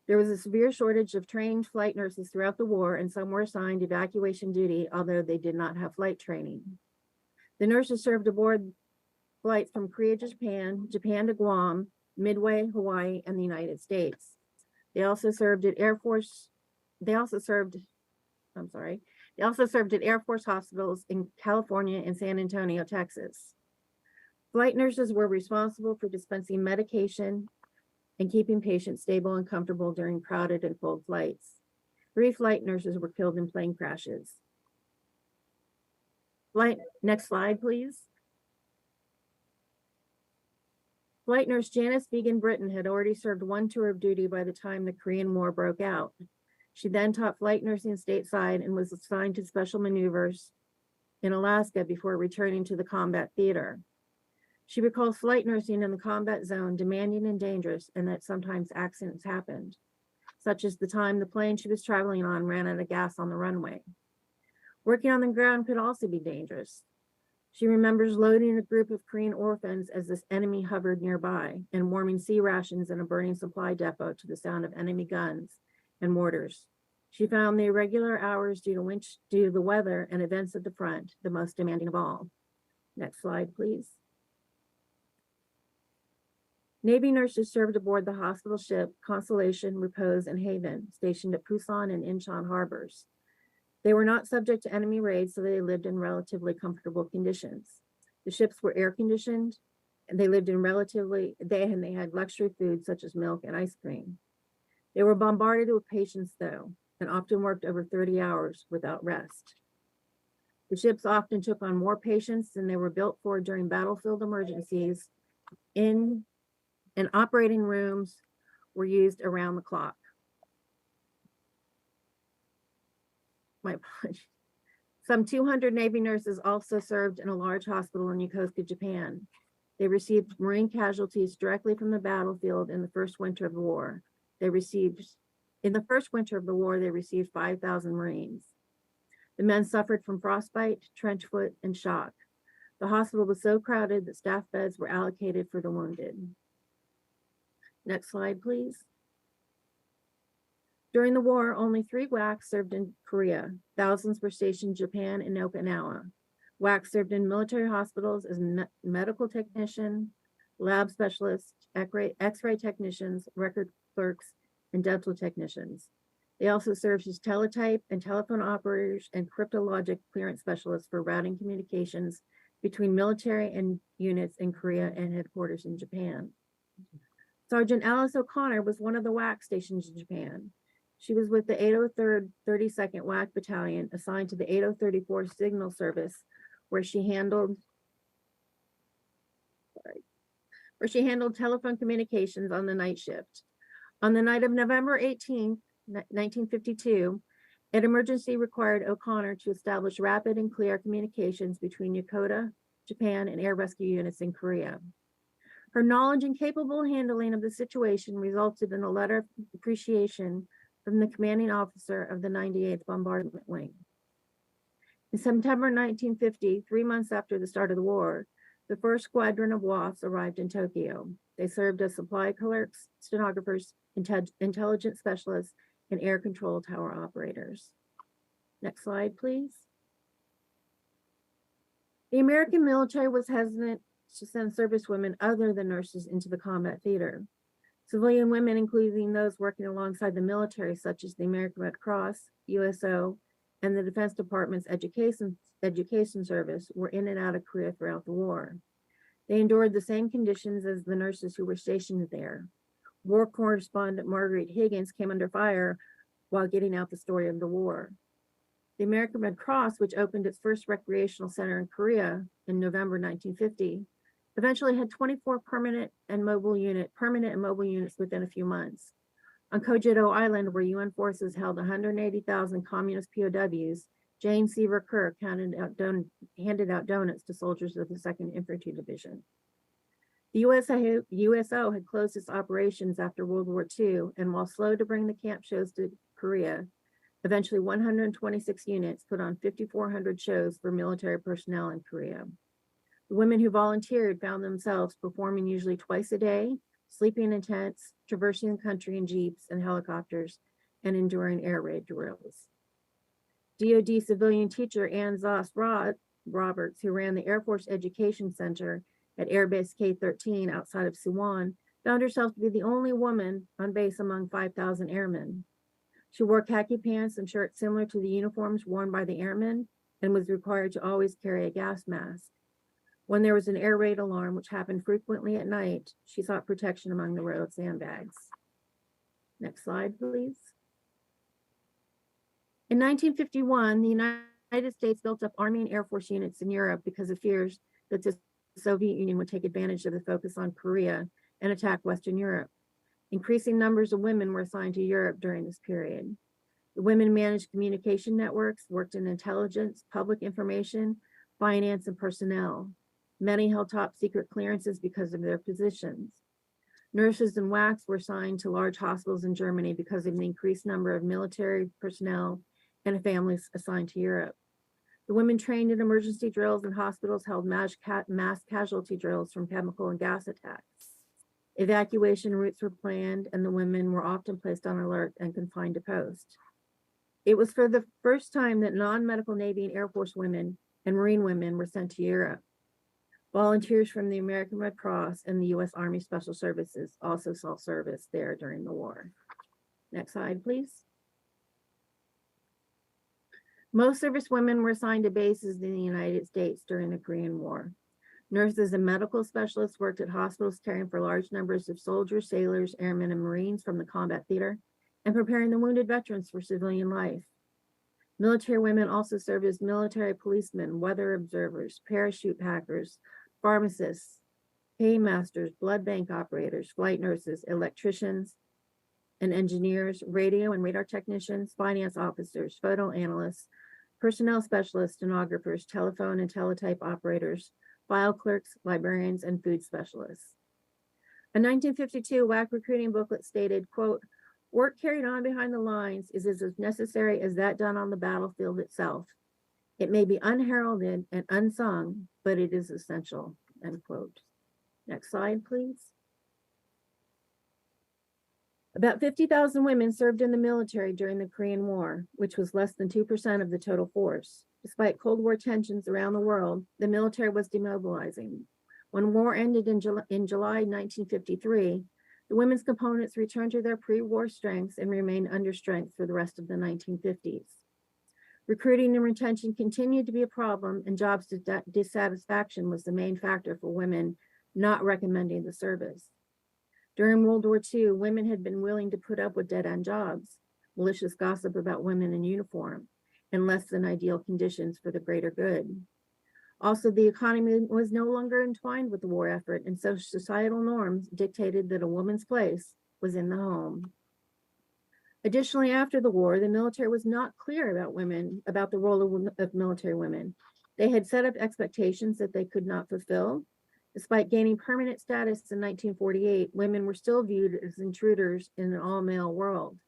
There was a severe shortage of trained flight nurses throughout the war, and some were assigned evacuation duty, although they did not have flight training. The nurses served aboard flights from Korea to Japan, Japan to Guam, Midway, Hawaii, and the United States. They also served at Air Force hospitals in California and San Antonio, Texas. Flight nurses were responsible for dispensing medication and keeping patients stable and comfortable during crowded and cold flights. 3 flight nurses were killed in plane crashes. Next slide, please. Flight nurse Janice Vegan Britton had already served 1 tour of duty by the time the Korean War broke out. She then taught flight nursing stateside and was assigned to special maneuvers in Alaska before returning to the combat theater. She recalls flight nursing in the combat zone demanding and dangerous, and that sometimes accidents happened, such as the time the plane she was traveling on ran out of gas on the runway. Working on the ground could also be dangerous. She remembers loading a group of Korean orphans as this enemy hovered nearby and warming sea rations in a burning supply depot to the sound of enemy guns and mortars. She found the irregular hours due to the weather and events at the front the most demanding of all. Next slide, please. Navy nurses served aboard the hospital ship Constellation, Repose, and Haven, stationed at Pusan and Incheon harbors. They were not subject to enemy raids, so they lived in relatively comfortable conditions. The ships were air conditioned, and they lived in they had luxury foods such as milk and ice cream. They were bombarded with patients, though, and often worked over 30 hours without rest. The ships often took on more patients than they were built for during battlefield emergencies, and operating rooms were used around the clock. My apologies. Some 200 Navy nurses also served in a large hospital in Yokosuka, Japan. They received Marine casualties directly from the battlefield in the first winter of the war. In the first winter of the war, they received 5,000 Marines. The men suffered from frostbite, trench foot, and shock. The hospital was so crowded that staff beds were allocated for the wounded. Next slide, please. During the war, only 3 WACs served in Korea. Thousands were stationed in Japan and Okinawa. WACs served in military hospitals as medical technician, lab specialists, X-ray technicians, record clerks, and dental technicians. They also served as teletype and telephone operators and cryptologic clearance specialists for routing communications between military and units in Korea and headquarters in Japan. Sergeant Alice O'Connor was one of the WAC stations in Japan. She was with the 803rd 32nd WAC Battalion assigned to the 8034 Signal Service, where she handled telephone communications on the night shift. On the night of November 18, 1952, an emergency required O'Connor to establish rapid and clear communications between Yokota, Japan, and air rescue units in Korea. Her knowledge and capable handling of the situation resulted in a letter of appreciation from the commanding officer of the 98th Bombardment Wing. In September 1950, 3 months after the start of the war, the first squadron of WAFs arrived in Tokyo. They served as supply clerks, stenographers, intelligence specialists, and air control tower operators. Next slide, please. The American military was hesitant to send servicewomen other than nurses into the combat theater. Civilian women, including those working alongside the military, such as the American Red Cross, USO, and the Defense Department's education service, were in and out of Korea throughout the war. They endured the same conditions as the nurses who were stationed there. War correspondent Marguerite Higgins came under fire while getting out the story of the war. The American Red Cross, which opened its first recreational center in Korea in November 1950, eventually had 24 permanent and mobile units within a few months. On Kojedo Island, where UN forces held 180,000 communist POWs, Jane Seaver Kirk handed out donuts to soldiers of the 2nd Infantry Division. The USO had closed its operations after World War II, and while slow to bring the camp shows to Korea, eventually 126 units put on 5,400 shows for military personnel in Korea. The women who volunteered found themselves performing usually twice a day, sleeping in tents, traversing the country in jeeps and helicopters, and enduring air raid drills. DoD civilian teacher Ann Zoss Roberts, who ran the Air Force Education Center at Air Base K-13 outside of Suwon, found herself to be the only woman on base among 5,000 airmen. She wore khaki pants and shirts similar to the uniforms worn by the airmen and was required to always carry a gas mask. When there was an air raid alarm, which happened frequently at night, she sought protection among the road sandbags. Next slide, please. In 1951, the United States built up Army and Air Force units in Europe because of fears that the Soviet Union would take advantage of the focus on Korea and attack Western Europe. Increasing numbers of women were assigned to Europe during this period. The women managed communication networks, worked in intelligence, public information, finance, and personnel. Many held top secret clearances because of their positions. Nurses and WACs were assigned to large hospitals in Germany because of the increased number of military personnel and families assigned to Europe. The women trained in emergency drills in hospitals held mass casualty drills from chemical and gas attacks. Evacuation routes were planned, and the women were often placed on alert and confined to post. It was for the first time that non-medical Navy and Air Force women and Marine women were sent to Europe. Volunteers from the American Red Cross and the U.S. Army Special Services also saw service there during the war. Next slide, please. Most service women were assigned to bases in the United States during the Korean War. Nurses and medical specialists worked at hospitals caring for large numbers of soldiers, sailors, airmen, and Marines from the combat theater and preparing the wounded veterans for civilian life. Military women also served as military policemen, weather observers, parachute packers, pharmacists, paymasters, blood bank operators, flight nurses, electricians and engineers, radio and radar technicians, finance officers, photo analysts, personnel specialists, stenographers, telephone and teletype operators, file clerks, librarians, and food specialists. A 1952 WAC recruiting booklet stated, quote, "Work carried on behind the lines is as necessary as that done on the battlefield itself. It may be unheralded and unsung, but it is essential," end quote. Next slide, please. About 50,000 women served in the military during the Korean War, which was less than 2% of the total force. Despite Cold War tensions around the world, the military was demobilizing. When war ended in July 1953, the women's components returned to their pre-war strengths and remained under strength for the rest of the 1950s. Recruiting and retention continued to be a problem, and job dissatisfaction was the main factor for women not recommending the service. During World War II, women had been willing to put up with dead-end jobs, malicious gossip about women in uniform, and less than ideal conditions for the greater good. Also, the economy was no longer entwined with the war effort, and so societal norms dictated that a woman's place was in the home. Additionally, after the war, the military was not clear about the role of military women. They had set up expectations that they could not fulfill. Despite gaining permanent status in 1948, women were still viewed as intruders in an all-male world.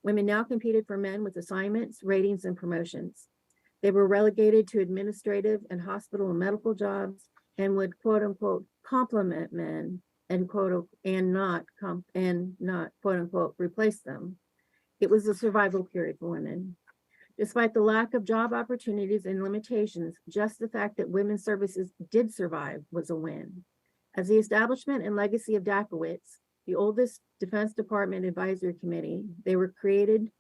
Women now competed for men with assignments, ratings, and promotions. They were relegated to administrative and hospital and medical jobs and would quote unquote complement men and not quote unquote replace them. It was a survival period for women. Despite the lack of job opportunities and limitations, just the fact that women's services did survive was a win. As the establishment and legacy of DACOWITS, the oldest Defense Department Advisory Committee, they were created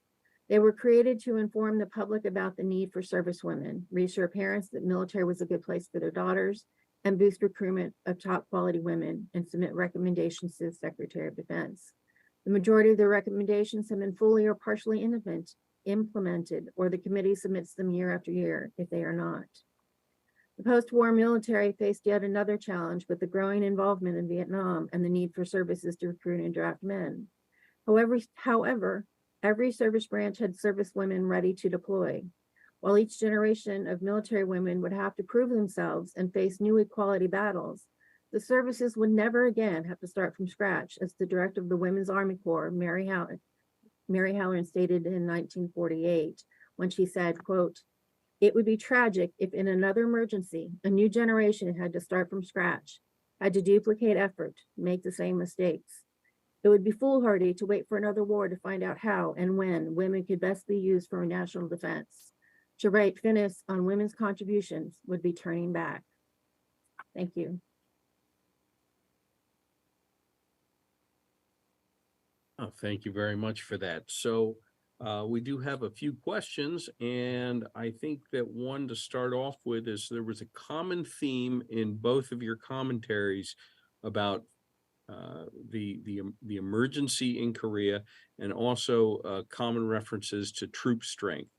to inform the public about the need for service women, reassure parents that military was a good place for their daughters, and boost recruitment of top quality women, and submit recommendations to the Secretary of Defense. The majority of their recommendations have been fully or partially implemented, or the committee submits them year after year if they are not. The post-war military faced yet another challenge with the growing involvement in Vietnam and the need for services to recruit and draft men. However, every service branch had service women ready to deploy. While each generation of military women would have to prove themselves and face new equality battles, the services would never again have to start from scratch, as the director of the Women's Army Corps, Mary Halloran, stated in 1948 when she said, quote, "It would be tragic if in another emergency, a new generation had to start from scratch, had to duplicate effort, make the same mistakes. It would be foolhardy to wait for another war to find out how and when women could best be used for national defense. To write finis on women's contributions would be turning back." Thank you. Oh, thank you very much for that. So we do have a few questions, and I think that one to start off with is there was a common theme in both of your commentaries about the emergency in Korea, and also common references to troop strength.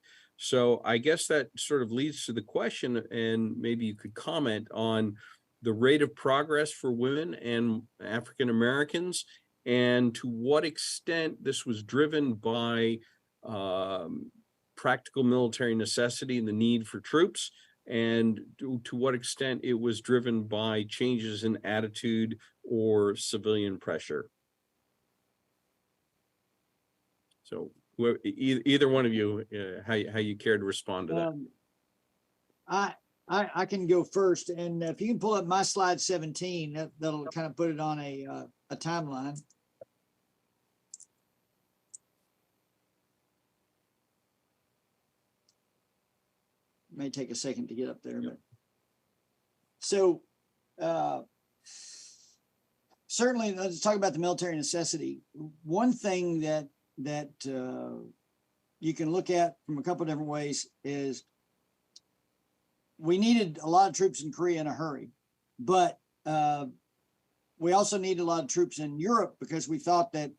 So I guess that sort of leads to the question, and maybe you could comment on the rate of progress for women and African Americans, and to what extent this was driven by practical military necessity and the need for troops, and to what extent it was driven by changes in attitude or civilian pressure. So either one of you, how you care to respond to that? I can go first, and if you can pull up my slide 17, that'll kind of put it on a timeline. It may take a second to get up there, but so certainly let's talk about the military necessity. One thing that you can look at from a couple of different ways is we needed a lot of troops in Korea in a hurry, but we also needed a lot of troops in Europe because we thought that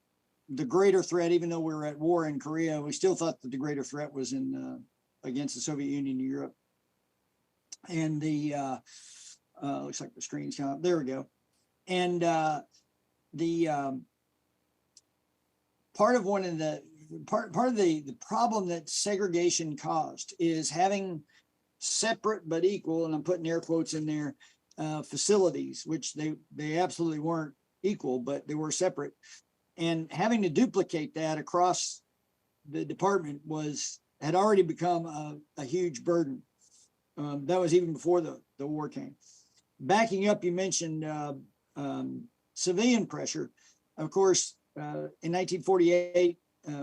the greater threat, even though we were at war in Korea, we still thought that the greater threat was in against the Soviet Union and Europe. And the looks like the screen's coming up. There we go. And the part of the problem that segregation caused is having separate but equal, and I'm putting air quotes in there, facilities, which they absolutely weren't equal, but they were separate. And having to duplicate that across the department had already become a huge burden. That was even before the war came. Backing up, you mentioned civilian pressure. Of course, in 1948,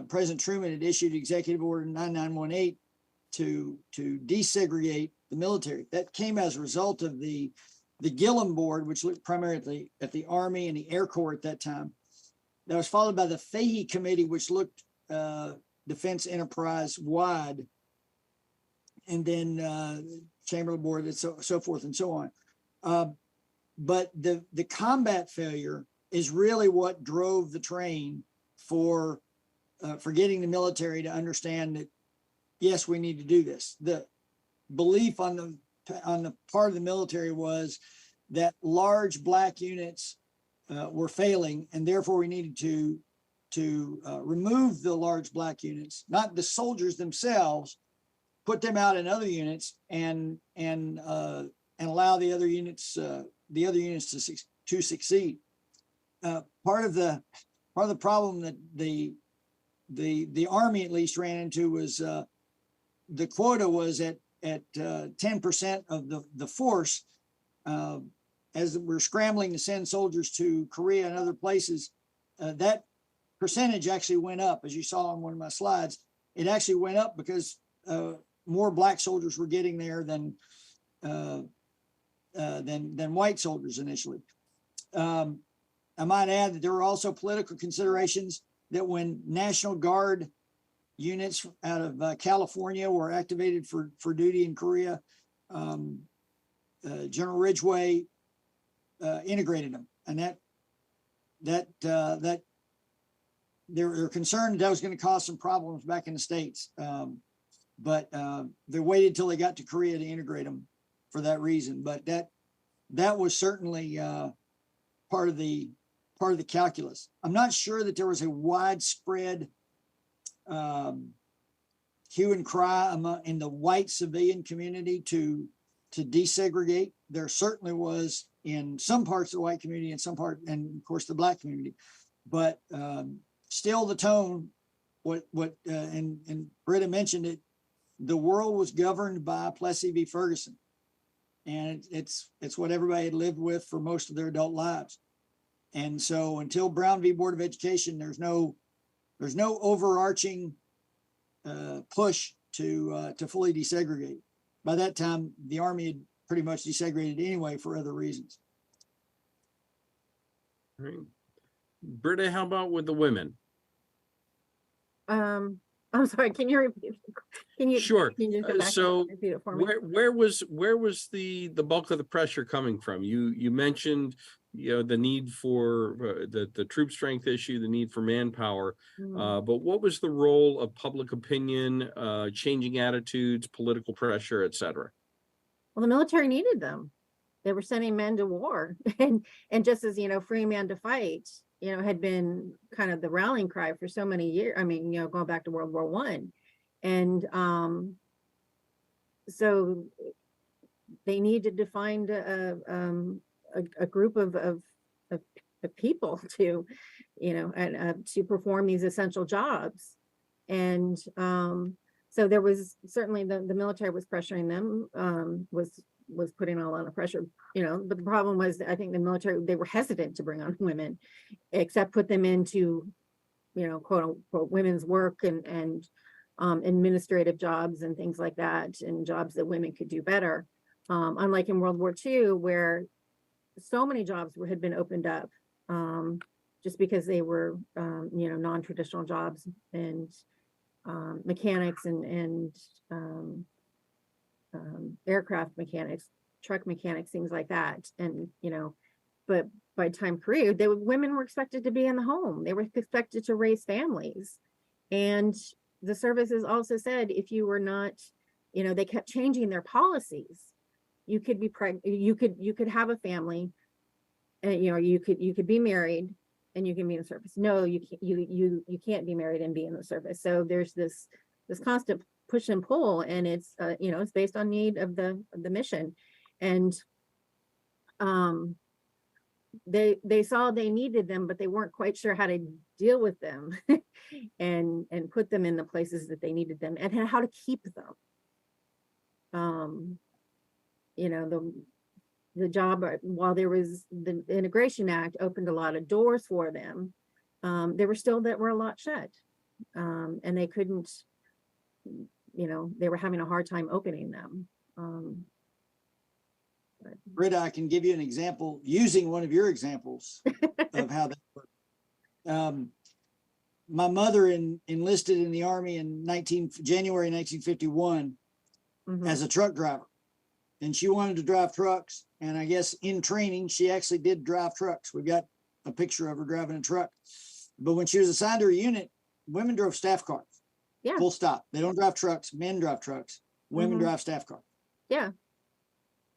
President Truman had issued Executive Order 9918 to desegregate the military. That came as a result of the Gillum Board, which looked primarily at the Army and the Air Corps at that time. That was followed by the Fahey Committee, which looked defense enterprise wide, and then Chamberlain Board, and so forth and so on. But the combat failure is really what drove the train for getting the military to understand that, yes, we need to do this. The belief on the part of the military was that large black units were failing, and therefore we needed to remove the large black units, not the soldiers themselves, put them out in other units and allow the other units to succeed. Part of the problem that the Army at least ran into was the quota was at 10% of the force. As we're scrambling to send soldiers to Korea and other places, that percentage actually went up. As you saw on one of my slides, it actually went up because more black soldiers were getting there than white soldiers initially. I might add that there were also political considerations that when National Guard units out of California were activated for duty in Korea, General Ridgway integrated them, and that they're concerned that was going to cause some problems back in the States, but they waited till they got to Korea to integrate them for that reason. But that was certainly part of the calculus. I'm not sure that there was a widespread hue and cry in the white civilian community to desegregate. There certainly was in some parts of the white community and and of course the black community, but still the tone, and Britta mentioned it, the world was governed by Plessy v. Ferguson, and it's what everybody had lived with for most of their adult lives. And so until Brown v. Board of Education, there's no overarching push to fully desegregate. By that time, the Army had pretty much desegregated anyway for other reasons. Right. Britta, how about with the women? I'm sorry, can you repeat? Sure. Can you just So repeat it for me? where was the bulk of the pressure coming from? You mentioned the need for the troop strength issue, the need for manpower. Mhm. But what was the role of public opinion, changing attitudes, political pressure, et cetera? Well, the military needed them. They were sending men to war, and just as free man to fight, had been kind of the rallying cry for so many years. I mean, going back to World War One, and so they needed to find a group of people to, to perform these essential jobs, and so there was certainly the military was pressuring them, was putting a lot of pressure, but the problem was, I think the military, they were hesitant to bring on women, except put them into, quote unquote, women's work and administrative jobs and things like that, and jobs that women could do better. Unlike in World War II, where so many jobs had been opened up, just because they were, non-traditional jobs, and mechanics and aircraft mechanics, truck mechanics, things like that. And, but by time Korea, women were expected to be in the home. They were expected to raise families. And the services also said, if you were not, they kept changing their policies. You could be pregnant, you could have a family, and you could be married and you can be in the service. No, you can't be married and be in the service. So there's this constant push and pull, and it's it's based on need of the mission. And they saw they needed them, but they weren't quite sure how to deal with them and put them in the places that they needed them, and how to keep them. The job, while there was the Integration Act opened a lot of doors for them, there were a lot shut, and they couldn't, they were having a hard time opening them. Britta, I can give you an example using one of your examples of how that worked. My mother enlisted in the Army in January 1951 as a truck driver, and she wanted to drive trucks. And I guess in training, she actually did drive trucks. We got a picture of her driving a truck. But when she was assigned to a unit, women drove staff cars. Yeah. Full stop. They don't drive trucks. Men drive trucks. Women drive staff cars. Yeah.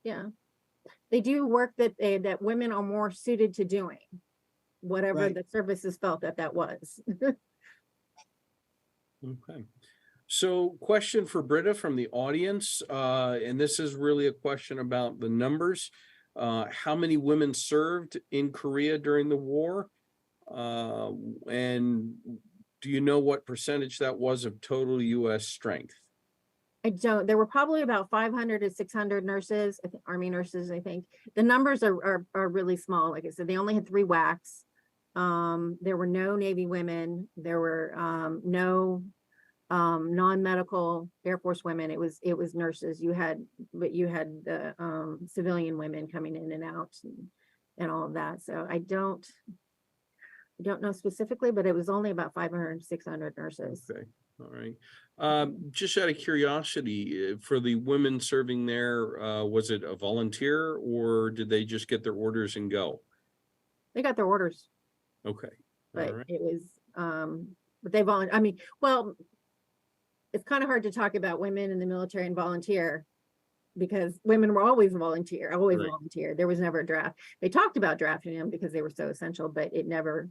Yeah. They do work that women are more suited to doing, whatever the services felt that was. Okay. So question for Britta from the audience, and this is really a question about the numbers. How many women served in Korea during the war? And do you know what percentage that was of total U.S. strength? I don't. There were probably about 500 to 600 nurses, Army nurses, I think. The numbers are really small. Like I said, they only had 3 WACs. There were no Navy women. There were no non-medical Air Force women. It was nurses. You had the civilian women coming in and out and all of that. So I don't know specifically, but it was only about 500, 600 nurses. Okay. All right. Just out of curiosity, for the women serving there, was it a volunteer, or did they just get their orders and go? They got their orders. Okay. But it was, but they volunteer. I mean, well, it's kind of hard to talk about women in the military and volunteer, because women were always volunteer. There was never a draft. They talked about drafting them because they were so essential, but it never,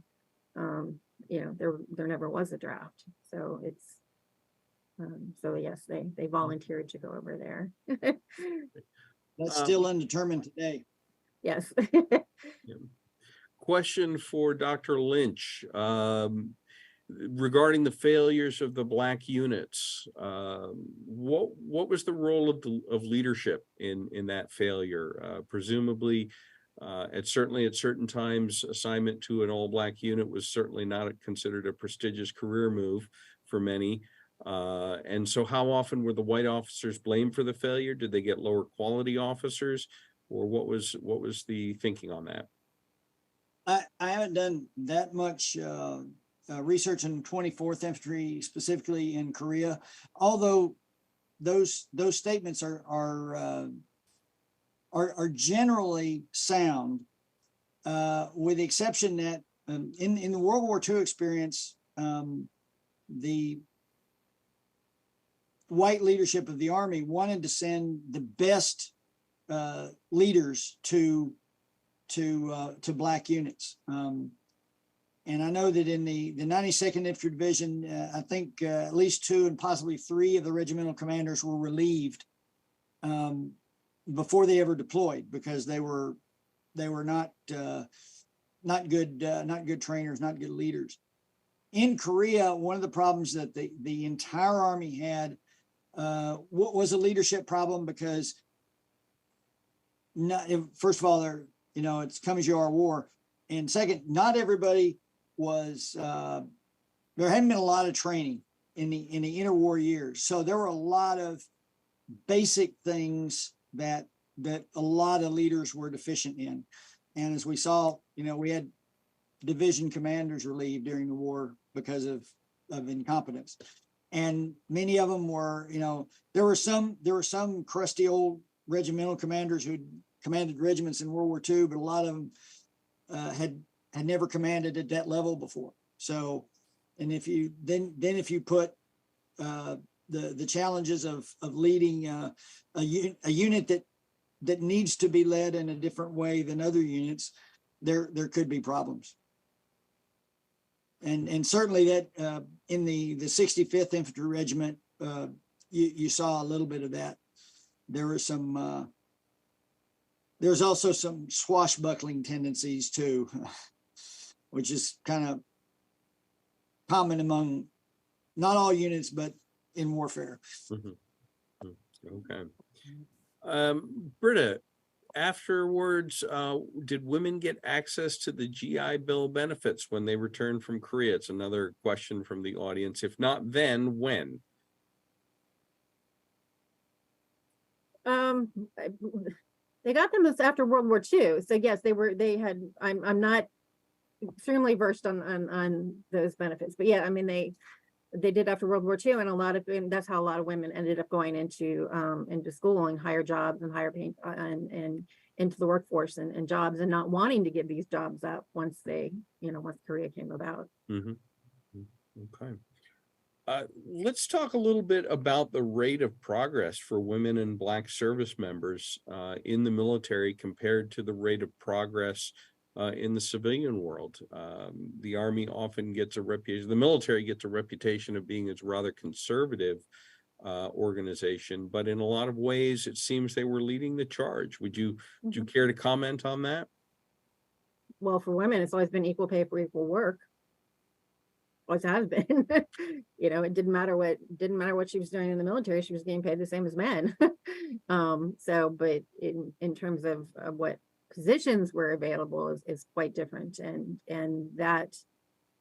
there never was a draft. So it's, so yes, they volunteered to go over there. That's still undetermined today. Yes. Yeah. Question for Dr. Lynch. Regarding the failures of the Black units, what was the role of leadership in that failure? Presumably, certainly at certain times, assignment to an all-Black unit was certainly not considered a prestigious career move for many. And so how often were the white officers blamed for the failure? Did they get lower quality officers, or what was the thinking on that? I haven't done that much research in 24th Infantry, specifically in Korea, although those statements are generally sound. with the exception that in the World War II experience, the white leadership of the Army wanted to send the best leaders to Black units. And I know that in the 92nd Infantry Division, I think at least 2 and possibly 3 of the regimental commanders were relieved before they ever deployed, because they were not good trainers, not good leaders. In Korea, one of the problems that the entire Army had was a leadership problem, because first of all, it's come as you are war, and second, not everybody was. There hadn't been a lot of training in the interwar years, so there were a lot of basic things that a lot of leaders were deficient in. And as we saw, we had division commanders relieved during the war because of incompetence. And many of them were, there were some crusty old regimental commanders who commanded regiments in World War II, but a lot of them had never commanded at that level before. So, and if you put the challenges of leading a unit that needs to be led in a different way than other units, there could be problems. And certainly that in the 65th Infantry Regiment, you saw a little bit of that. There were there's also some swashbuckling tendencies too, which is kind of common among not all units, but in warfare. Mm-hmm. Okay. Britta, afterwards, did women get access to the GI Bill benefits when they returned from Korea? It's another question from the audience. If not then, when? They got them after World War II. So yes, I'm not extremely versed on those benefits, but yeah, I mean, they did after World War II, and that's how a lot of women ended up going into school and higher jobs and higher paying and into the workforce and jobs, and not wanting to give these jobs up once once Korea came about. Mm-hmm. Okay. Let's talk a little bit about the rate of progress for women and Black service members in the military compared to the rate of progress in the civilian world. The Army often gets a reputation, the military gets a reputation of being a rather conservative organization, but in a lot of ways, it seems they were leading the charge. Would you care to comment on that? Well, for women, it's always been equal pay for equal work. Always has been. It didn't matter what she was doing in the military, she was getting paid the same as men. But in terms of what positions were available is quite different, and that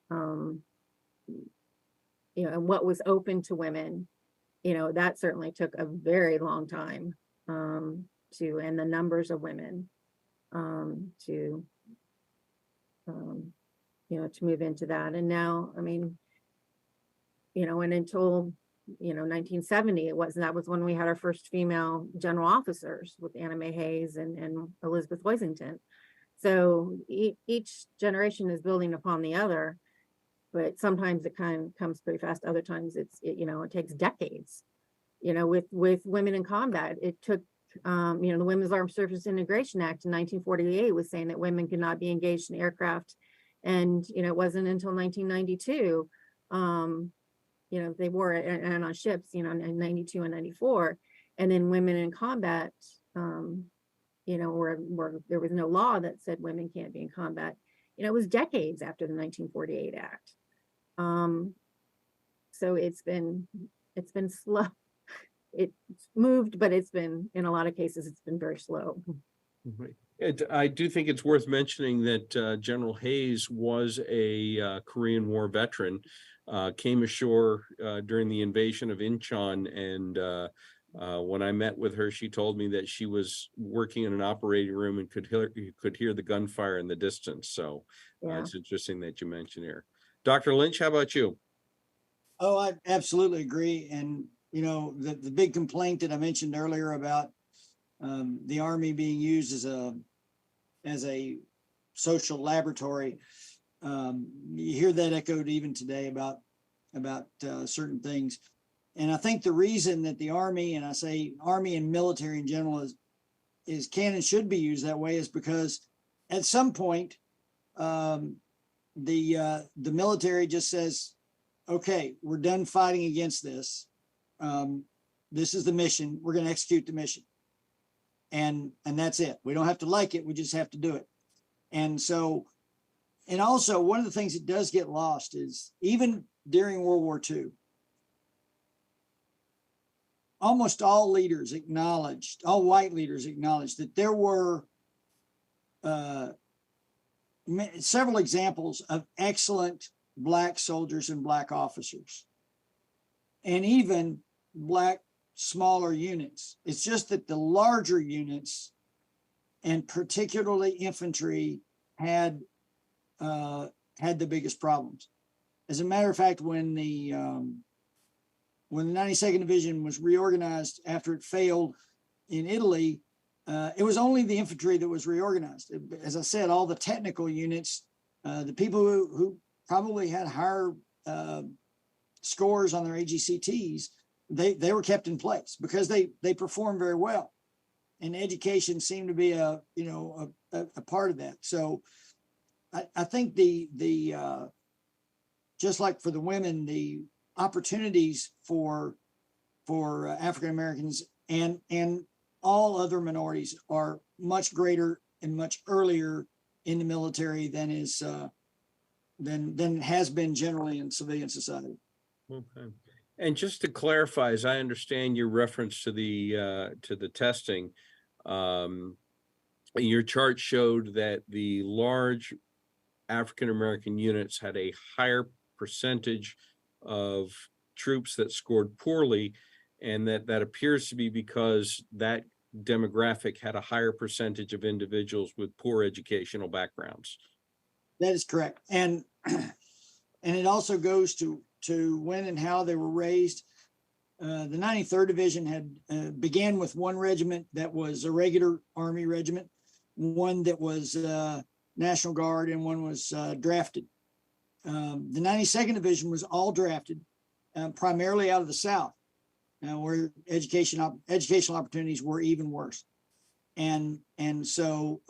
and what was open to women, that certainly took a very long time and the numbers of women to move into that. And now, I mean, and until 1970, that was when we had our first female general officers with Anna Mae Hayes and Elizabeth Hoisington. So each generation is building upon the other, but sometimes it kind of comes pretty fast. Other times it takes decades. With women in combat, it took the Women's Armed Services Integration Act in 1948 was saying that women could not be engaged in aircraft, and it wasn't until 1992 they were and on ships in 92 and 94, and then women in combat where there was no law that said women can't be in combat. It was decades after the 1948 Act. So it's been slow. It's moved, but it's been, in a lot of cases, it's been very slow. I do think it's worth mentioning that General Hayes was a Korean War veteran, came ashore during the invasion of Incheon, and when I met with her, she told me that she was working in an operating room and could hear the gunfire in the distance. So it's interesting that you mentioned here. Dr. Lynch, how about you? Oh, I absolutely agree. And the big complaint that I mentioned earlier about the Army being used as a social laboratory. You hear that echoed even today about certain things. And I think the reason that the Army, and I say Army and military in general, is can and should be used that way is because at some point, the military just says, okay, we're done fighting against this. This is the mission. We're going to execute the mission. And that's it. We don't have to like it. We just have to do it. And so, and also one of the things that does get lost is even during World War II, almost all leaders acknowledged, all white leaders acknowledged that there were several examples of excellent Black soldiers and Black officers, and even Black smaller units. It's just that the larger units, and particularly infantry, had the biggest problems. As a matter of fact, when the 92nd Division was reorganized after it failed in Italy, it was only the infantry that was reorganized. As I said, all the technical units, the people who probably had higher scores on their AGCTs, they were kept in place because they performed very well, and education seemed to be a part of that. So I think the just like for the women, the opportunities for African Americans and all other minorities are much greater and much earlier in the military than has been generally in civilian society. Okay. And just to clarify, as I understand your reference to the testing, your chart showed that the large African American units had a higher percentage of troops that scored poorly, and that appears to be because that demographic had a higher percentage of individuals with poor educational backgrounds. That is correct. And it also goes to when and how they were raised. The 93rd Division had began with one regiment that was a regular Army regiment, one that was National Guard, and one was drafted. The 92nd Division was all drafted, primarily out of the South, where educational opportunities were even worse. And so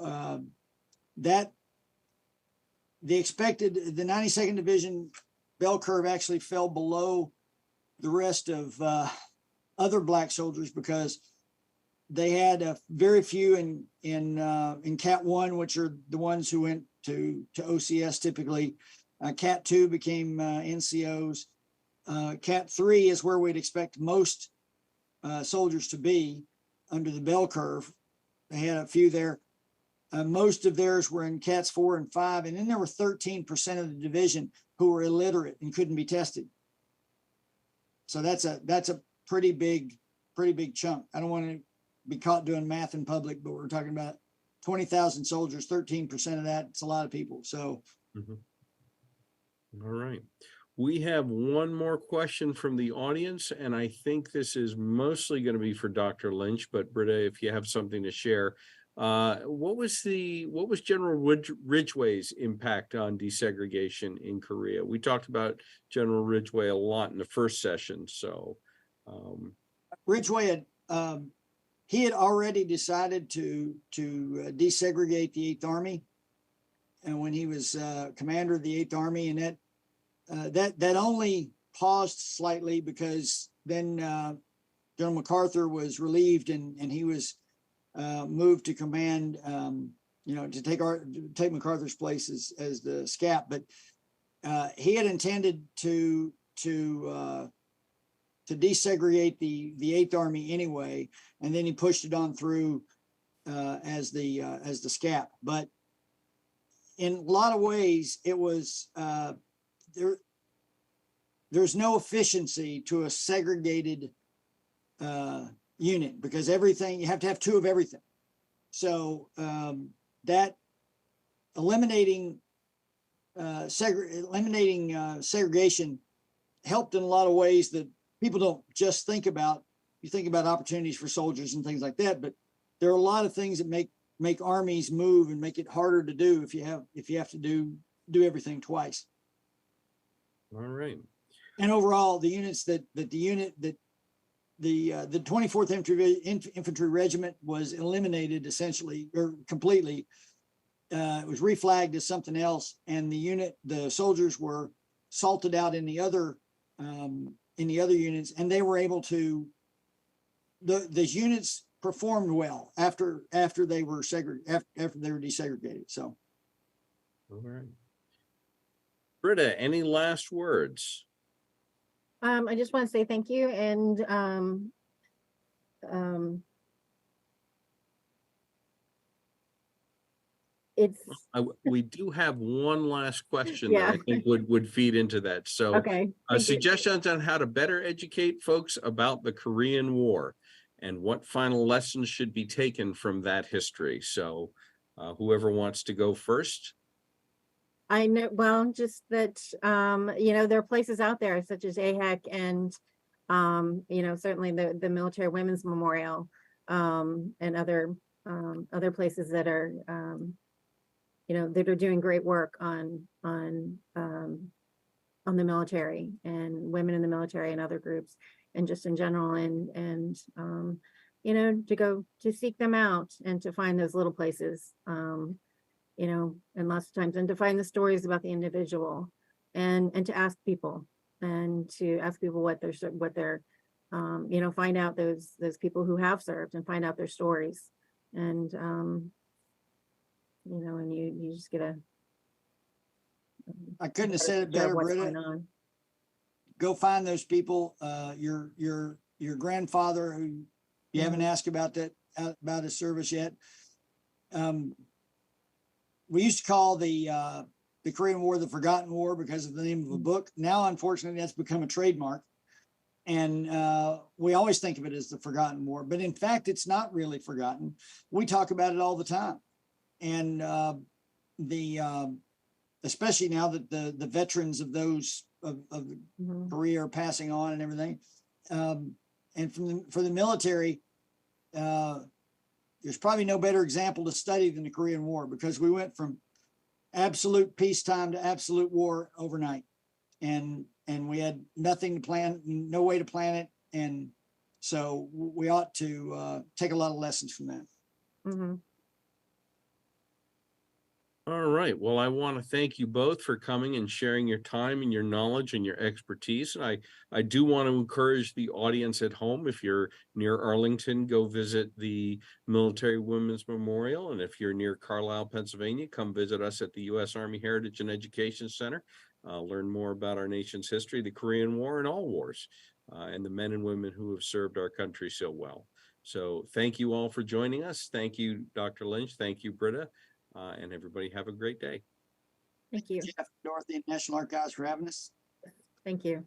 that the 92nd Division bell curve actually fell below the rest of other Black soldiers because they had very few in Cat 1, which are the ones who went to OCS typically. Cat 2 became NCOs. Cat 3 is where we'd expect most soldiers to be under the bell curve. They had a few there. Most of theirs were in Cats 4 and 5, and then there were 13% of the division who were illiterate and couldn't be tested. So that's a pretty big chunk. I don't want to be caught doing math in public, but we're talking about 20,000 soldiers, 13% of that. It's a lot of people. So. All right. We have one more question from the audience, and I think this is mostly going to be for Dr. Lynch, but Britta, if you have something to share, what was General Ridgway's impact on desegregation in Korea? We talked about General Ridgway a lot in the first session. So Ridgway he had already decided to desegregate the 8th Army, and when he was commander of the 8th Army, and that only paused slightly because then General MacArthur was relieved and he was moved to command, to take MacArthur's place as the SCAP. But he had intended to desegregate the 8th Army anyway, and then he pushed it on through as the SCAP. But in a lot of ways, it was there's no efficiency to a segregated unit because everything, you have to have two of everything. So that eliminating segregation helped in a lot of ways that people don't just think about. You think about opportunities for soldiers and things like that, but there are a lot of things that make make armies move and make it harder to do if you have to do everything twice. All right. And overall, the 24th Infantry Regiment was eliminated essentially or completely. It was reflagged as something else, and the soldiers were salted out in the other units, and they were able to. These units performed well after they were desegregated. So, All right. Britta, any last words? I just want to say thank you, and We do have one last question Yeah. that I think would feed into that. So okay. Thank you. suggestions on how to better educate folks about the Korean War and what final lessons should be taken from that history. So whoever wants to go first. I know, well, just that, there are places out there such as AHEC and, certainly the Military Women's Memorial and other places that are, that are doing great work on the military and women in the military and other groups, and just in general, and to go to seek them out and to find those little places, and lots of times, and to find the stories about the individual, and to ask people what they're find out those people who have served and find out their stories, and and you just get a. I couldn't have said it better, Britta. Go find those people. Your grandfather, who you haven't asked about his service yet. We used to call the Korean War the Forgotten War because of the name of a book. Now, unfortunately, that's become a trademark, and we always think of it as the Forgotten War. But in fact, it's not really forgotten. We talk about it all the time, and especially now that the veterans of those of Korea are passing on and everything, and for the military, there's probably no better example to study than the Korean War, because we went from absolute peacetime to absolute war overnight, and we had nothing to plan, no way to plan it, and so we ought to take a lot of lessons from that. Mm-hmm. All right. Well, I want to thank you both for coming and sharing your time and your knowledge and your expertise. And I do want to encourage the audience at home, if you're near Arlington, go visit the Military Women's Memorial. And if you're near Carlisle, Pennsylvania, come visit us at the U.S. Army Heritage and Education Center. Learn more about our nation's history, the Korean War and all wars, and the men and women who have served our country so well. So thank you all for joining us. Thank you, Dr. Lynch. Thank you, Britta. And everybody have a great day. Thank you. Jeff, Dorothy, and National Archives for having us. Thank you.